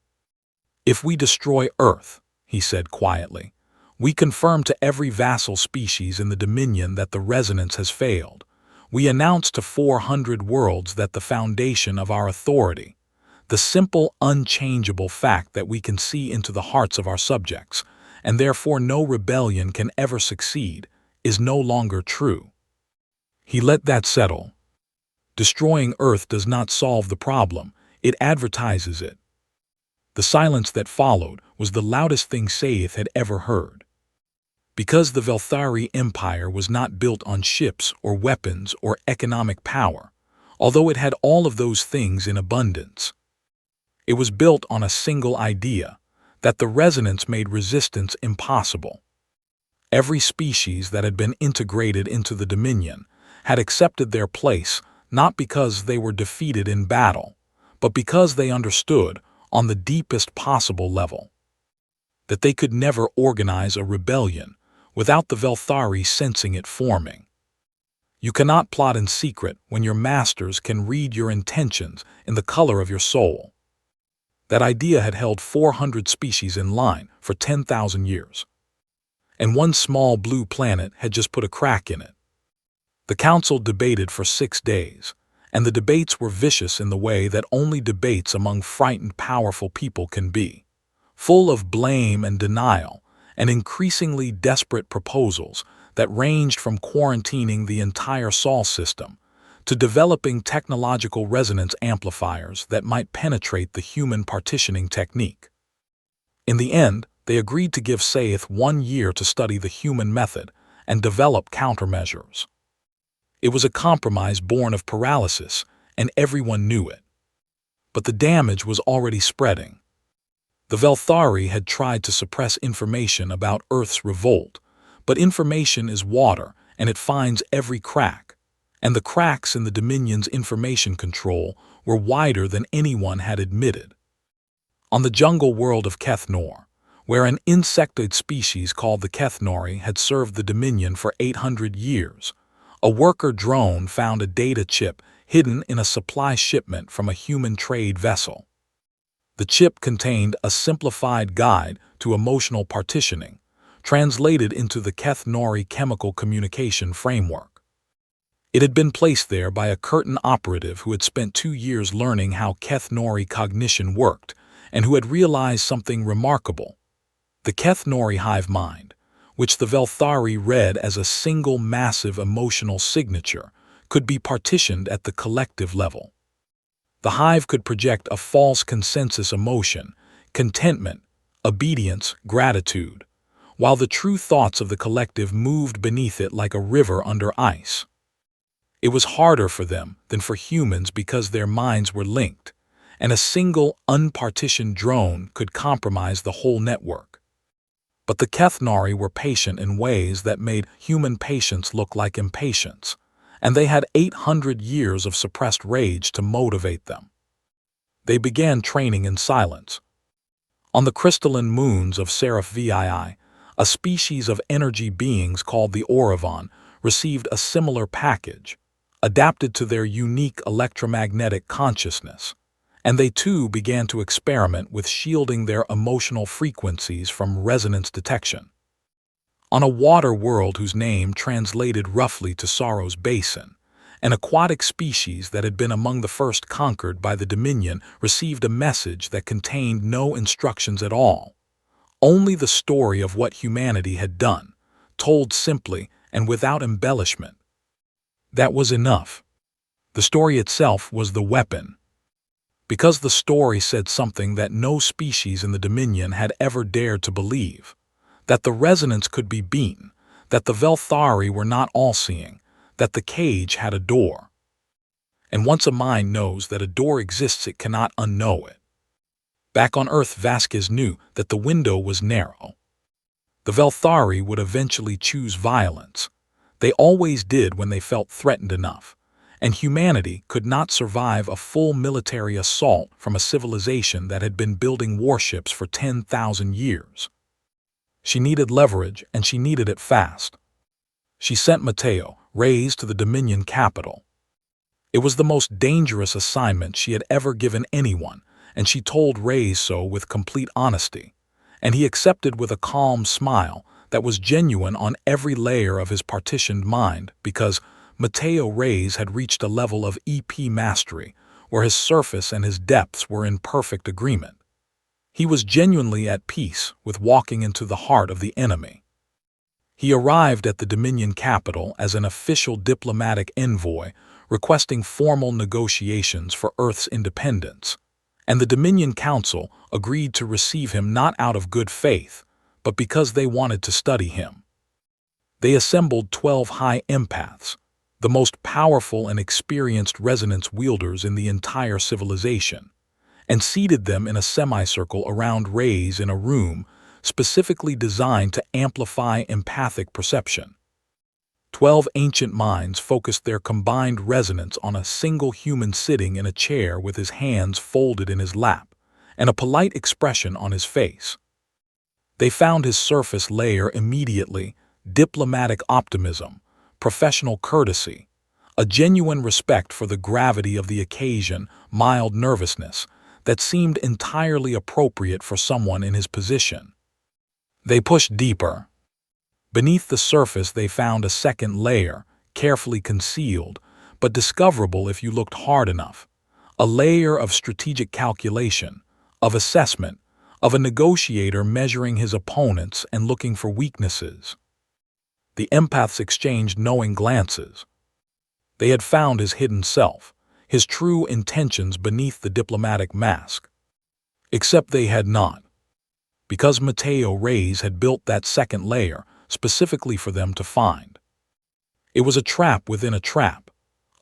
Speaker 1: If we destroy Earth, he said quietly, we confirm to every vassal species in the Dominion that the resonance has failed. We announce to 400 worlds that the foundation of our authority, the simple, unchangeable fact that we can see into the hearts of our subjects, and therefore no rebellion can ever succeed, is no longer true. He let that settle. Destroying Earth does not solve the problem, it advertises it. The silence that followed was the loudest thing Saith had ever heard. Because the Velthari Empire was not built on ships or weapons or economic power, although it had all of those things in abundance. It was built on a single idea, that the resonance made resistance impossible. Every species that had been integrated into the Dominion had accepted their place not because they were defeated in battle, but because they understood, on the deepest possible level, that they could never organize a rebellion without the Velthari sensing it forming. You cannot plot in secret when your masters can read your intentions in the color of your soul. That idea had held 400 species in line for 10,000 years. And one small blue planet had just put a crack in it. The council debated for 6 days, and the debates were vicious in the way that only debates among frightened, powerful people can be, full of blame and denial, and increasingly desperate proposals that ranged from quarantining the entire Sol system to developing technological resonance amplifiers that might penetrate the human partitioning technique. In the end, they agreed to give Saith 1 year to study the human method and develop countermeasures. It was a compromise born of paralysis, and everyone knew it. But the damage was already spreading. The Velthari had tried to suppress information about Earth's revolt, but information is water, and it finds every crack, and the cracks in the Dominion's information control were wider than anyone had admitted. On the jungle world of Kethnor, where an insectoid species called the Kethnori had served the Dominion for 800 years, a worker drone found a data chip hidden in a supply shipment from a human trade vessel. The chip contained a simplified guide to emotional partitioning, translated into the Kethnori chemical communication framework. It had been placed there by a Curtin operative who had spent 2 years learning how Kethnori cognition worked and who had realized something remarkable. The Kethnori hive mind, which the Velthari read as a single massive emotional signature, could be partitioned at the collective level. The hive could project a false consensus emotion, contentment, obedience, gratitude, while the true thoughts of the collective moved beneath it like a river under ice. It was harder for them than for humans because their minds were linked, and a single unpartitioned drone could compromise the whole network. But the Kethnari were patient in ways that made human patience look like impatience, and they had 800 years of suppressed rage to motivate them. They began training in silence. On the crystalline moons of Seraph VII, a species of energy beings called the Oravon received a similar package, adapted to their unique electromagnetic consciousness, and they too began to experiment with shielding their emotional frequencies from resonance detection. On a water world whose name translated roughly to Sorrow's Basin, an aquatic species that had been among the first conquered by the Dominion received a message that contained no instructions at all, only the story of what humanity had done, told simply and without embellishment. That was enough. The story itself was the weapon. Because the story said something that no species in the Dominion had ever dared to believe, that the resonance could be beaten, that the Velthari were not all-seeing, that the cage had a door. And once a mind knows that a door exists, it cannot unknow it. Back on Earth, Vasquez knew that the window was narrow. The Velthari would eventually choose violence. They always did when they felt threatened enough, and humanity could not survive a full military assault from a civilization that had been building warships for 10,000 years. She needed leverage, and she needed it fast. She sent Mateo, Reyes, to the Dominion capital. It was the most dangerous assignment she had ever given anyone, and she told Reyes so with complete honesty, and he accepted with a calm smile that was genuine on every layer of his partitioned mind, because Mateo Reyes had reached a level of EP mastery where his surface and his depths were in perfect agreement. He was genuinely at peace with walking into the heart of the enemy. He arrived at the Dominion capital as an official diplomatic envoy requesting formal negotiations for Earth's independence, and the Dominion Council agreed to receive him not out of good faith, but because they wanted to study him. They assembled 12 high empaths, the most powerful and experienced resonance wielders in the entire civilization, and seated them in a semicircle around Reyes in a room specifically designed to amplify empathic perception. 12 ancient minds focused their combined resonance on a single human sitting in a chair with his hands folded in his lap and a polite expression on his face. They found his surface layer immediately: diplomatic optimism, professional courtesy, a genuine respect for the gravity of the occasion, mild nervousness, that seemed entirely appropriate for someone in his position. They pushed deeper. Beneath the surface they found a second layer, carefully concealed, but discoverable if you looked hard enough. A layer of strategic calculation, of assessment, of a negotiator measuring his opponents and looking for weaknesses. The empaths exchanged knowing glances. They had found his hidden self, his true intentions beneath the diplomatic mask. Except they had not. Because Mateo Reyes had built that second layer specifically for them to find. It was a trap within a trap,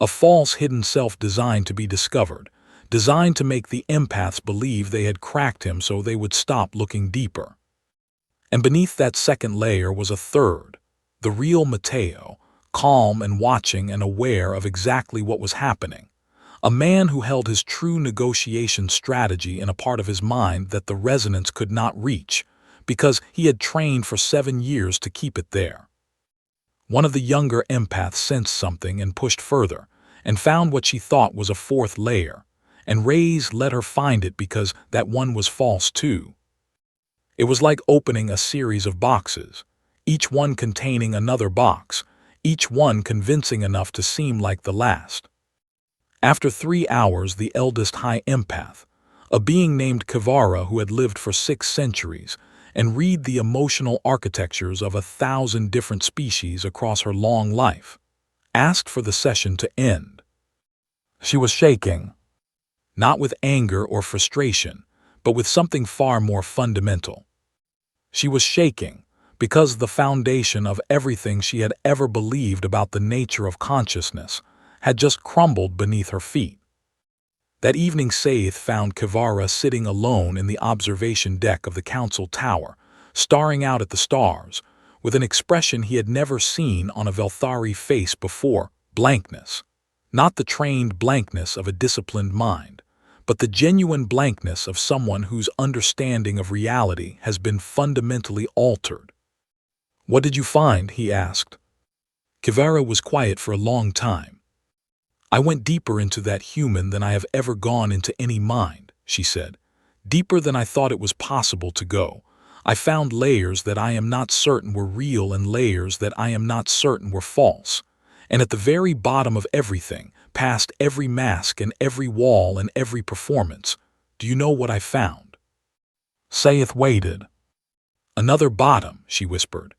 Speaker 1: a false hidden self designed to be discovered, designed to make the empaths believe they had cracked him so they would stop looking deeper. And beneath that second layer was a third, the real Mateo, calm and watching and aware of exactly what was happening. A man who held his true negotiation strategy in a part of his mind that the resonance could not reach, because he had trained for 7 years to keep it there. One of the younger empaths sensed something and pushed further, and found what she thought was a fourth layer, and Reyes let her find it because that one was false too. It was like opening a series of boxes, each one containing another box, each one convincing enough to seem like the last. After 3 hours, the eldest high empath, a being named Kivara who had lived for 6 centuries, and read the emotional architectures of 1,000 different species across her long life, asked for the session to end. She was shaking, not with anger or frustration, but with something far more fundamental. She was shaking because the foundation of everything she had ever believed about the nature of consciousness had just crumbled beneath her feet. That evening Saith found Kivara sitting alone in the observation deck of the council tower, staring out at the stars, with an expression he had never seen on a Velthari face before, blankness. Not the trained blankness of a disciplined mind, but the genuine blankness of someone whose understanding of reality has been fundamentally altered. "What did you find?" he asked. Kivara was quiet for a long time. "I went deeper into that human than I have ever gone into any mind," she said. "Deeper than I thought it was possible to go. I found layers that I am not certain were real and layers that I am not certain were false. And at the very bottom of everything, past every mask and every wall and every performance, do you know what I found?" Saith waited. "Another bottom," she whispered.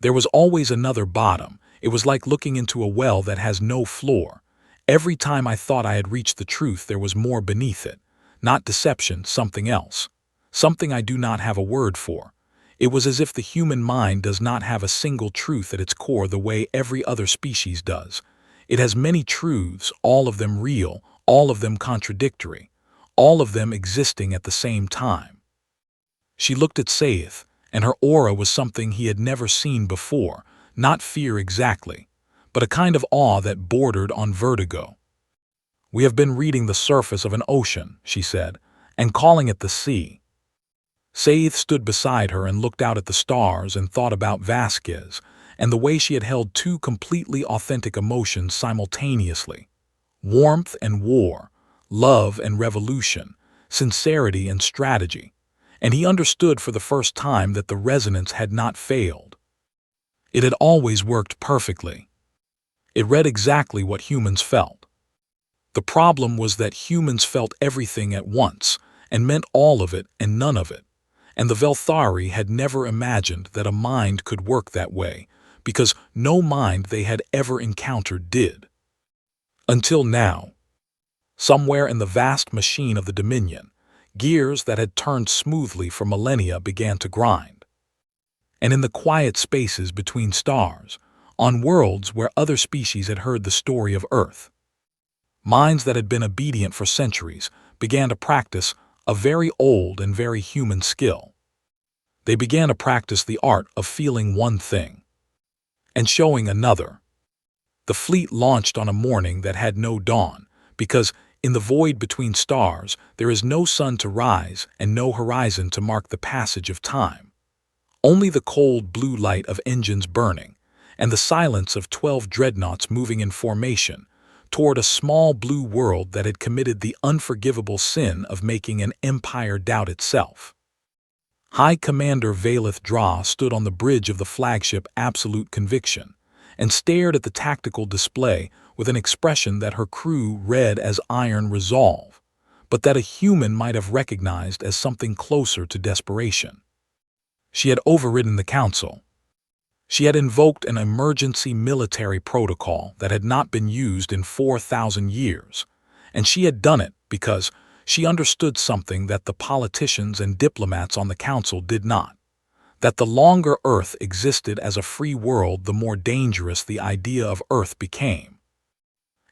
Speaker 1: "There was always another bottom. It was like looking into a well that has no floor. Every time I thought I had reached the truth, there was more beneath it. Not deception, something else. Something I do not have a word for. It was as if the human mind does not have a single truth at its core the way every other species does. It has many truths, all of them real, all of them contradictory, all of them existing at the same time." She looked at Saith, and her aura was something he had never seen before, not fear exactly, but a kind of awe that bordered on vertigo. "We have been reading the surface of an ocean," she said, "and calling it the sea." Saith stood beside her and looked out at the stars and thought about Vasquez and the way she had held 2 completely authentic emotions simultaneously: warmth and war, love and revolution, sincerity and strategy, and he understood for the first time that the resonance had not failed. It had always worked perfectly. It read exactly what humans felt. The problem was that humans felt everything at once, and meant all of it and none of it, and the Velthari had never imagined that a mind could work that way, because no mind they had ever encountered did. Until now. Somewhere in the vast machine of the Dominion, gears that had turned smoothly for millennia began to grind. And in the quiet spaces between stars, on worlds where other species had heard the story of Earth, minds that had been obedient for centuries began to practice a very old and very human skill. They began to practice the art of feeling one thing and showing another. The fleet launched on a morning that had no dawn, because in the void between stars there is no sun to rise and no horizon to mark the passage of time. Only the cold blue light of engines burning, and the silence of 12 dreadnoughts moving in formation, toward a small blue world that had committed the unforgivable sin of making an empire doubt itself. High Commander Valeth Dra stood on the bridge of the flagship Absolute Conviction and stared at the tactical display with an expression that her crew read as iron resolve, but that a human might have recognized as something closer to desperation. She had overridden the council. She had invoked an emergency military protocol that had not been used in 4,000 years, and she had done it because she understood something that the politicians and diplomats on the council did not: that the longer Earth existed as a free world, the more dangerous the idea of Earth became.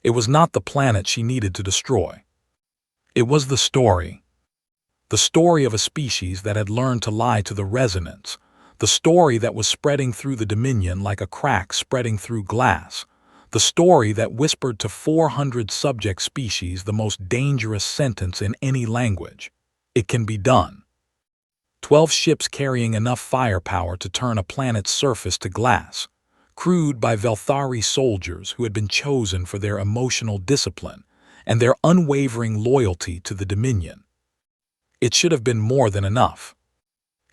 Speaker 1: It was not the planet she needed to destroy. It was the story. The story of a species that had learned to lie to the resonance, the story that was spreading through the Dominion like a crack spreading through glass, the story that whispered to 400 subject species the most dangerous sentence in any language: it can be done. 12 ships carrying enough firepower to turn a planet's surface to glass, crewed by Velthari soldiers who had been chosen for their emotional discipline and their unwavering loyalty to the Dominion. It should have been more than enough.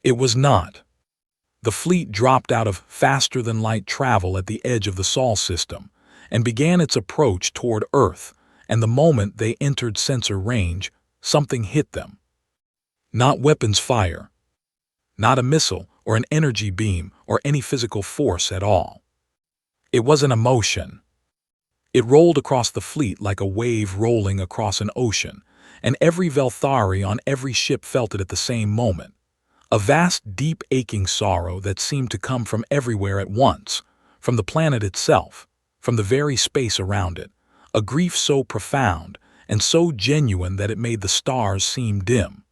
Speaker 1: It was not. The fleet dropped out of faster-than-light travel at the edge of the Sol system and began its approach toward Earth, and the moment they entered sensor range, something hit them. Not weapons fire, not a missile or an energy beam or any physical force at all. It was an emotion. It rolled across the fleet like a wave rolling across an ocean, and every Velthari on every ship felt it at the same moment. A vast, deep, aching sorrow that seemed to come from everywhere at once, from the planet itself, from the very space around it, a grief so profound and so genuine that it made the stars seem dim.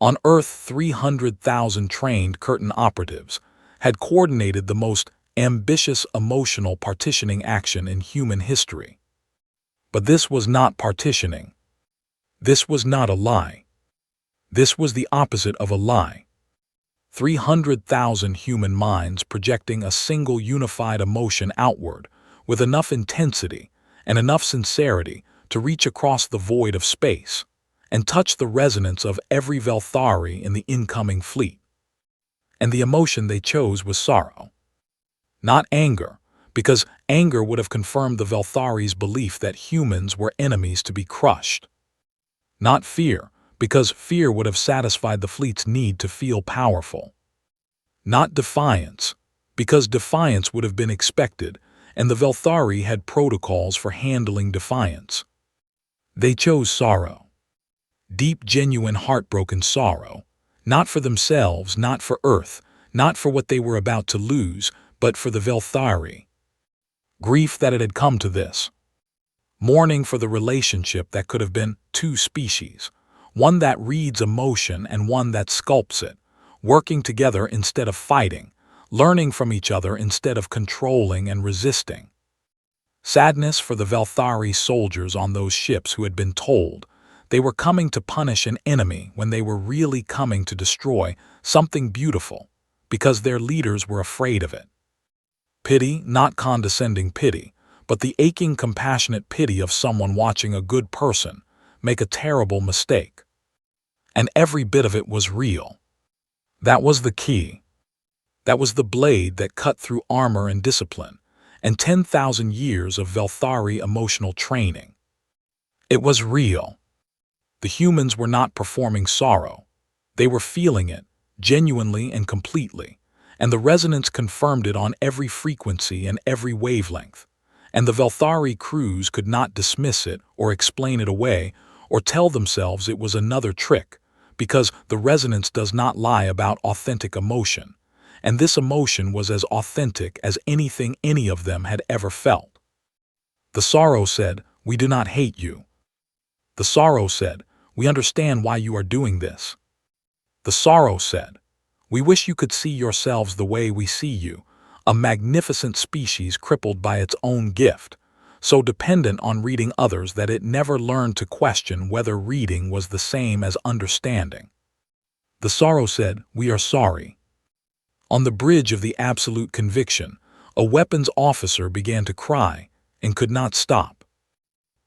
Speaker 1: On Earth, 300,000 trained curtain operatives had coordinated the most ambitious emotional partitioning action in human history. But this was not partitioning. This was not a lie. This was the opposite of a lie. 300,000 human minds projecting a single unified emotion outward with enough intensity and enough sincerity to reach across the void of space and touch the resonance of every Velthari in the incoming fleet. And the emotion they chose was sorrow. Not anger, because anger would have confirmed the Velthari's belief that humans were enemies to be crushed. Not fear, because fear would have satisfied the fleet's need to feel powerful. Not defiance, because defiance would have been expected, and the Velthari had protocols for handling defiance. They chose sorrow. Deep, genuine, heartbroken sorrow, not for themselves, not for Earth, not for what they were about to lose, but for the Velthari. Grief that it had come to this. Mourning for the relationship that could have been two species, one that reads emotion and one that sculpts it, working together instead of fighting, learning from each other instead of controlling and resisting. Sadness for the Velthari soldiers on those ships who had been told they were coming to punish an enemy when they were really coming to destroy something beautiful, because their leaders were afraid of it. Pity, not condescending pity, but the aching, compassionate pity of someone watching a good person make a terrible mistake. And every bit of it was real. That was the key. That was the blade that cut through armor and discipline, and 10,000 years of Velthari emotional training. It was real. The humans were not performing sorrow. They were feeling it, genuinely and completely, and the resonance confirmed it on every frequency and every wavelength. And the Velthari crews could not dismiss it or explain it away or tell themselves it was another trick, because the resonance does not lie about authentic emotion, and this emotion was as authentic as anything any of them had ever felt. The sorrow said, "We do not hate you." The sorrow said, "We understand why you are doing this." The sorrow said, "We wish you could see yourselves the way we see you, a magnificent species crippled by its own gift, so dependent on reading others that it never learned to question whether reading was the same as understanding." The sorrow said, "We are sorry." On the bridge of the Absolute Conviction, a weapons officer began to cry and could not stop.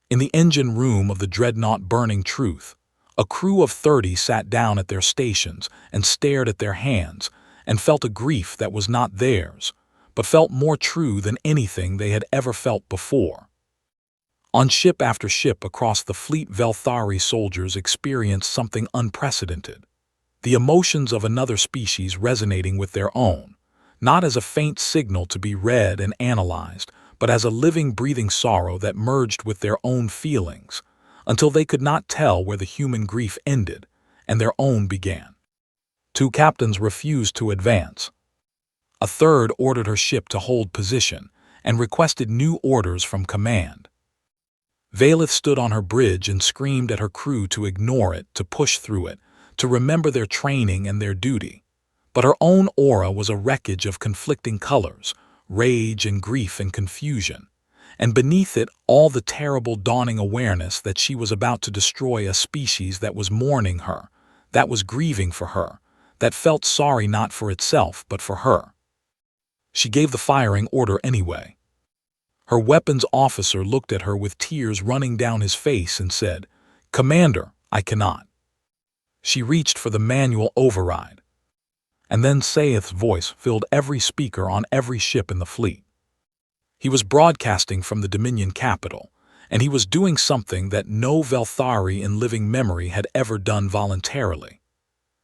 Speaker 1: In the engine room of the dreadnought Burning Truth, a crew of 30 sat down at their stations and stared at their hands and felt a grief that was not theirs, but felt more true than anything they had ever felt before. On ship after ship across the fleet, Velthari soldiers experienced something unprecedented, the emotions of another species resonating with their own, not as a faint signal to be read and analyzed, but as a living, breathing sorrow that merged with their own feelings, until they could not tell where the human grief ended and their own began. 2 captains refused to advance. A third ordered her ship to hold position and requested new orders from command. Valeth stood on her bridge and screamed at her crew to ignore it, to push through it, to remember their training and their duty. But her own aura was a wreckage of conflicting colors, rage and grief and confusion, and beneath it all the terrible dawning awareness that she was about to destroy a species that was mourning her, that was grieving for her, that felt sorry not for itself but for her. She gave the firing order anyway. Her weapons officer looked at her with tears running down his face and said, "Commander, I cannot." She reached for the manual override. And then Saith's voice filled every speaker on every ship in the fleet. He was broadcasting from the Dominion capital, and he was doing something that no Velthari in living memory had ever done voluntarily.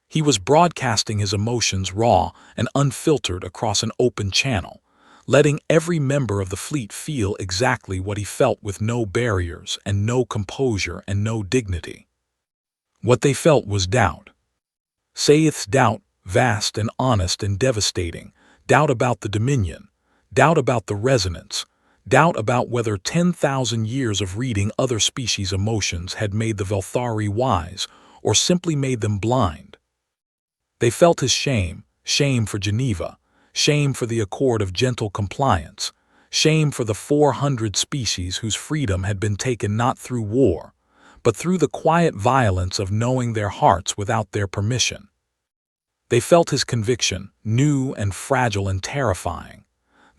Speaker 1: He was broadcasting his emotions raw and unfiltered across an open channel, letting every member of the fleet feel exactly what he felt with no barriers and no composure and no dignity. What they felt was doubt. Saith's doubt, vast and honest and devastating, doubt about the Dominion, doubt about the resonance, doubt about whether 10,000 years of reading other species' emotions had made the Velthari wise or simply made them blind. They felt his shame, shame for Geneva, shame for the Accord of Gentle Compliance, shame for the 400 species whose freedom had been taken not through war, but through the quiet violence of knowing their hearts without their permission. They felt his conviction, new and fragile and terrifying,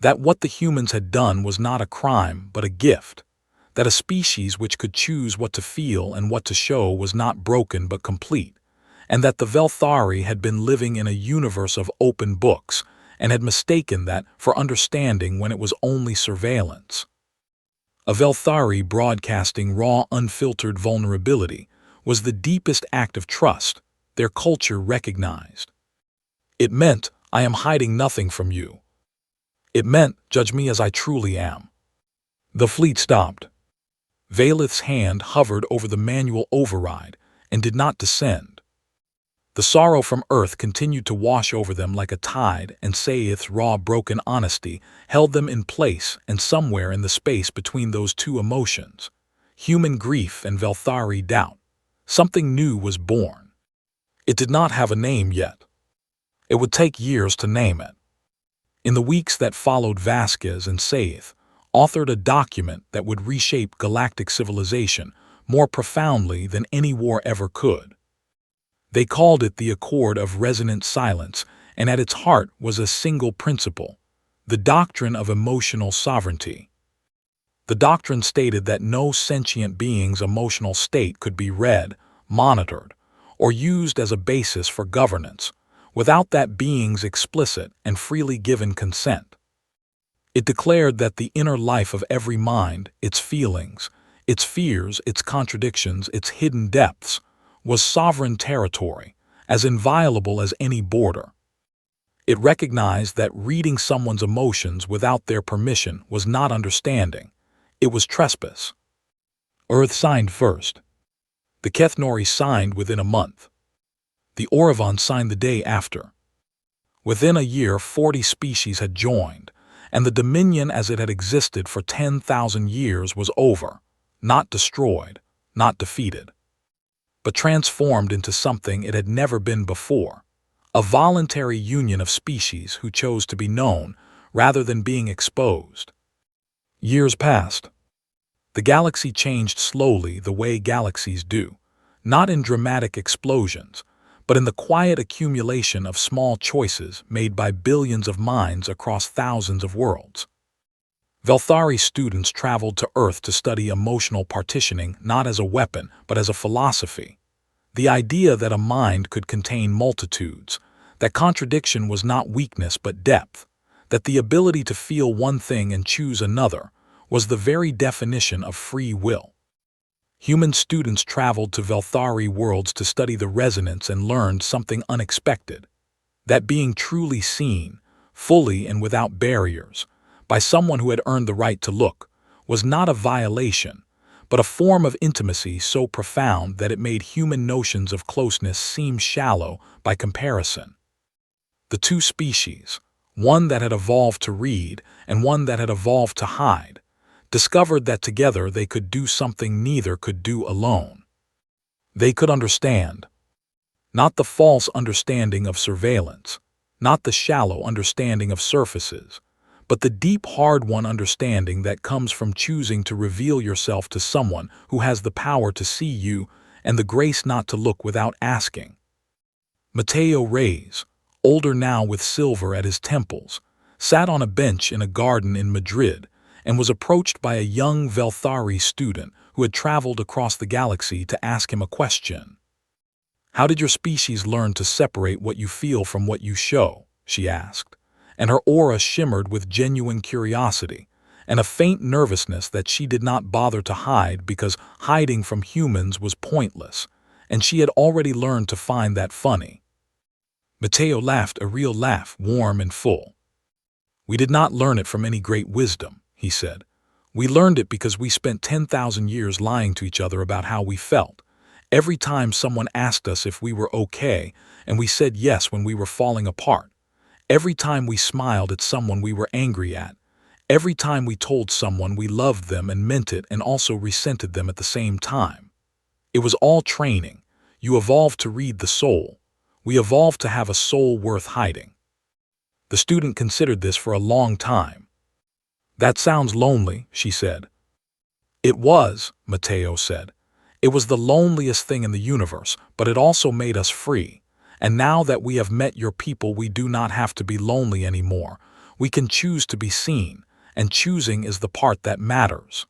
Speaker 1: that what the humans had done was not a crime but a gift, that a species which could choose what to feel and what to show was not broken but complete, and that the Velthari had been living in a universe of open books and had mistaken that for understanding when it was only surveillance. A Velthari broadcasting raw, unfiltered vulnerability was the deepest act of trust their culture recognized. It meant, "I am hiding nothing from you." It meant, "Judge me as I truly am." The fleet stopped. Valeth's hand hovered over the manual override and did not descend. The sorrow from Earth continued to wash over them like a tide, and Saith's raw, broken honesty held them in place, and somewhere in the space between those two emotions, human grief and Velthari doubt, something new was born. It did not have a name yet. It would take years to name it. In the weeks that followed, Vasquez and Saith authored a document that would reshape galactic civilization more profoundly than any war ever could. They called it the Accord of Resonant Silence, and at its heart was a single principle, the doctrine of emotional sovereignty. The doctrine stated that no sentient being's emotional state could be read, monitored, or used as a basis for governance, without that being's explicit and freely given consent. It declared that the inner life of every mind, its feelings, its fears, its contradictions, its hidden depths, was sovereign territory, as inviolable as any border. It recognized that reading someone's emotions without their permission was not understanding, it was trespass. Earth signed first. The Kethnori signed within a month. The Orevan signed the day after. Within a year, 40 species had joined, and the Dominion as it had existed for 10,000 years was over, not destroyed, not defeated, but transformed into something it had never been before, a voluntary union of species who chose to be known rather than being exposed. Years passed. The galaxy changed slowly the way galaxies do, not in dramatic explosions, but in the quiet accumulation of small choices made by billions of minds across thousands of worlds. Velthari students traveled to Earth to study emotional partitioning not as a weapon but as a philosophy. The idea that a mind could contain multitudes, that contradiction was not weakness but depth, that the ability to feel one thing and choose another was the very definition of free will. Human students traveled to Velthari worlds to study the resonance and learned something unexpected, that being truly seen, fully and without barriers, by someone who had earned the right to look, was not a violation, but a form of intimacy so profound that it made human notions of closeness seem shallow by comparison. The two species, one that had evolved to read and one that had evolved to hide, discovered that together they could do something neither could do alone. They could understand. Not the false understanding of surveillance, not the shallow understanding of surfaces, but the deep, hard-won understanding that comes from choosing to reveal yourself to someone who has the power to see you and the grace not to look without asking. Mateo Reyes, older now with silver at his temples, sat on a bench in a garden in Madrid and was approached by a young Velthari student who had traveled across the galaxy to ask him a question. "How did your species learn to separate what you feel from what you show?" she asked, and her aura shimmered with genuine curiosity and a faint nervousness that she did not bother to hide because hiding from humans was pointless, and she had already learned to find that funny. Mateo laughed a real laugh, warm and full. "We did not learn it from any great wisdom," he said. "We learned it because we spent 10,000 years lying to each other about how we felt. Every time someone asked us if we were okay, and we said yes when we were falling apart. Every time we smiled at someone we were angry at. Every time we told someone we loved them and meant it and also resented them at the same time. It was all training. You evolved to read the soul. We evolved to have a soul worth hiding." The student considered this for a long time. "That sounds lonely," she said. "It was," Mateo said. "It was the loneliest thing in the universe, but it also made us free. And now that we have met your people, we do not have to be lonely anymore. We can choose to be seen, and choosing is the part that matters."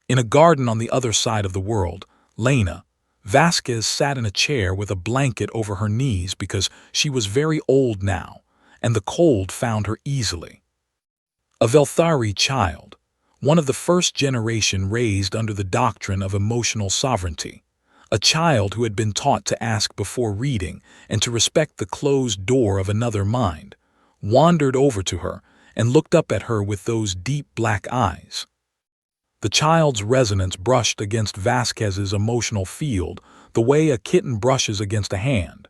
Speaker 1: In a garden on the other side of the world, Lena Vasquez sat in a chair with a blanket over her knees because she was very old now, and the cold found her easily. A Velthari child, one of the first generation raised under the doctrine of emotional sovereignty, a child who had been taught to ask before reading and to respect the closed door of another mind, wandered over to her and looked up at her with those deep black eyes. The child's resonance brushed against Vasquez's emotional field the way a kitten brushes against a hand,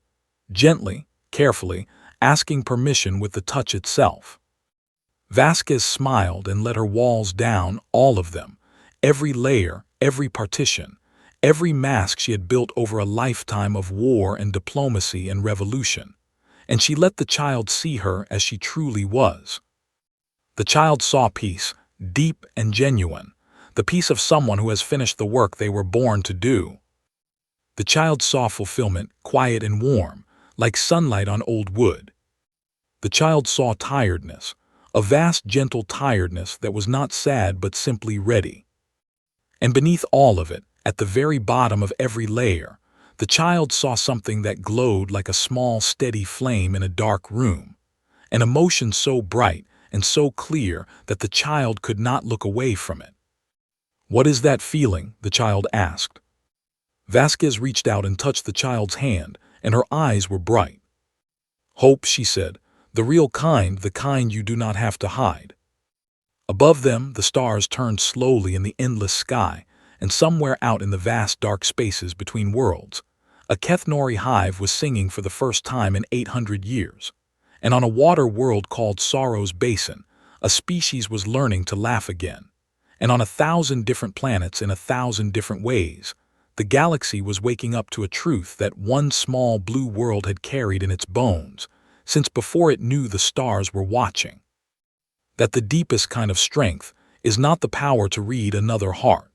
Speaker 1: gently, carefully, asking permission with the touch itself. Vasquez smiled and let her walls down, all of them, every layer, every partition, every mask she had built over a lifetime of war and diplomacy and revolution, and she let the child see her as she truly was. The child saw peace, deep and genuine, the peace of someone who has finished the work they were born to do. The child saw fulfillment, quiet and warm, like sunlight on old wood. The child saw tiredness, a vast gentle tiredness that was not sad but simply ready. And beneath all of it, at the very bottom of every layer, the child saw something that glowed like a small steady flame in a dark room, an emotion so bright and so clear that the child could not look away from it. "What is that feeling?" the child asked. Vasquez reached out and touched the child's hand, and her eyes were bright. "Hope," she said, "the real kind, the kind you do not have to hide." Above them, the stars turned slowly in the endless sky, and somewhere out in the vast dark spaces between worlds, a Kethnori hive was singing for the first time in 800 years. And on a water world called Sorrow's Basin, a species was learning to laugh again. And on 1,000 different planets in 1,000 different ways, the galaxy was waking up to a truth that one small blue world had carried in its bones, since before it knew the stars were watching. That the deepest kind of strength is not the power to read another heart.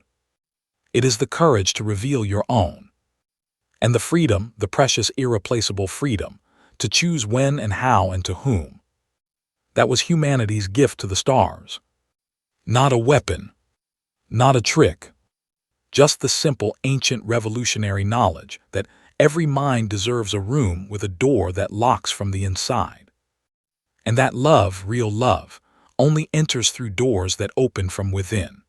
Speaker 1: It is the courage to reveal your own. And the freedom, the precious irreplaceable freedom, to choose when and how and to whom. That was humanity's gift to the stars. Not a weapon, not a trick, just the simple ancient revolutionary knowledge that every mind deserves a room with a door that locks from the inside. And that love, real love, only enters through doors that open from within.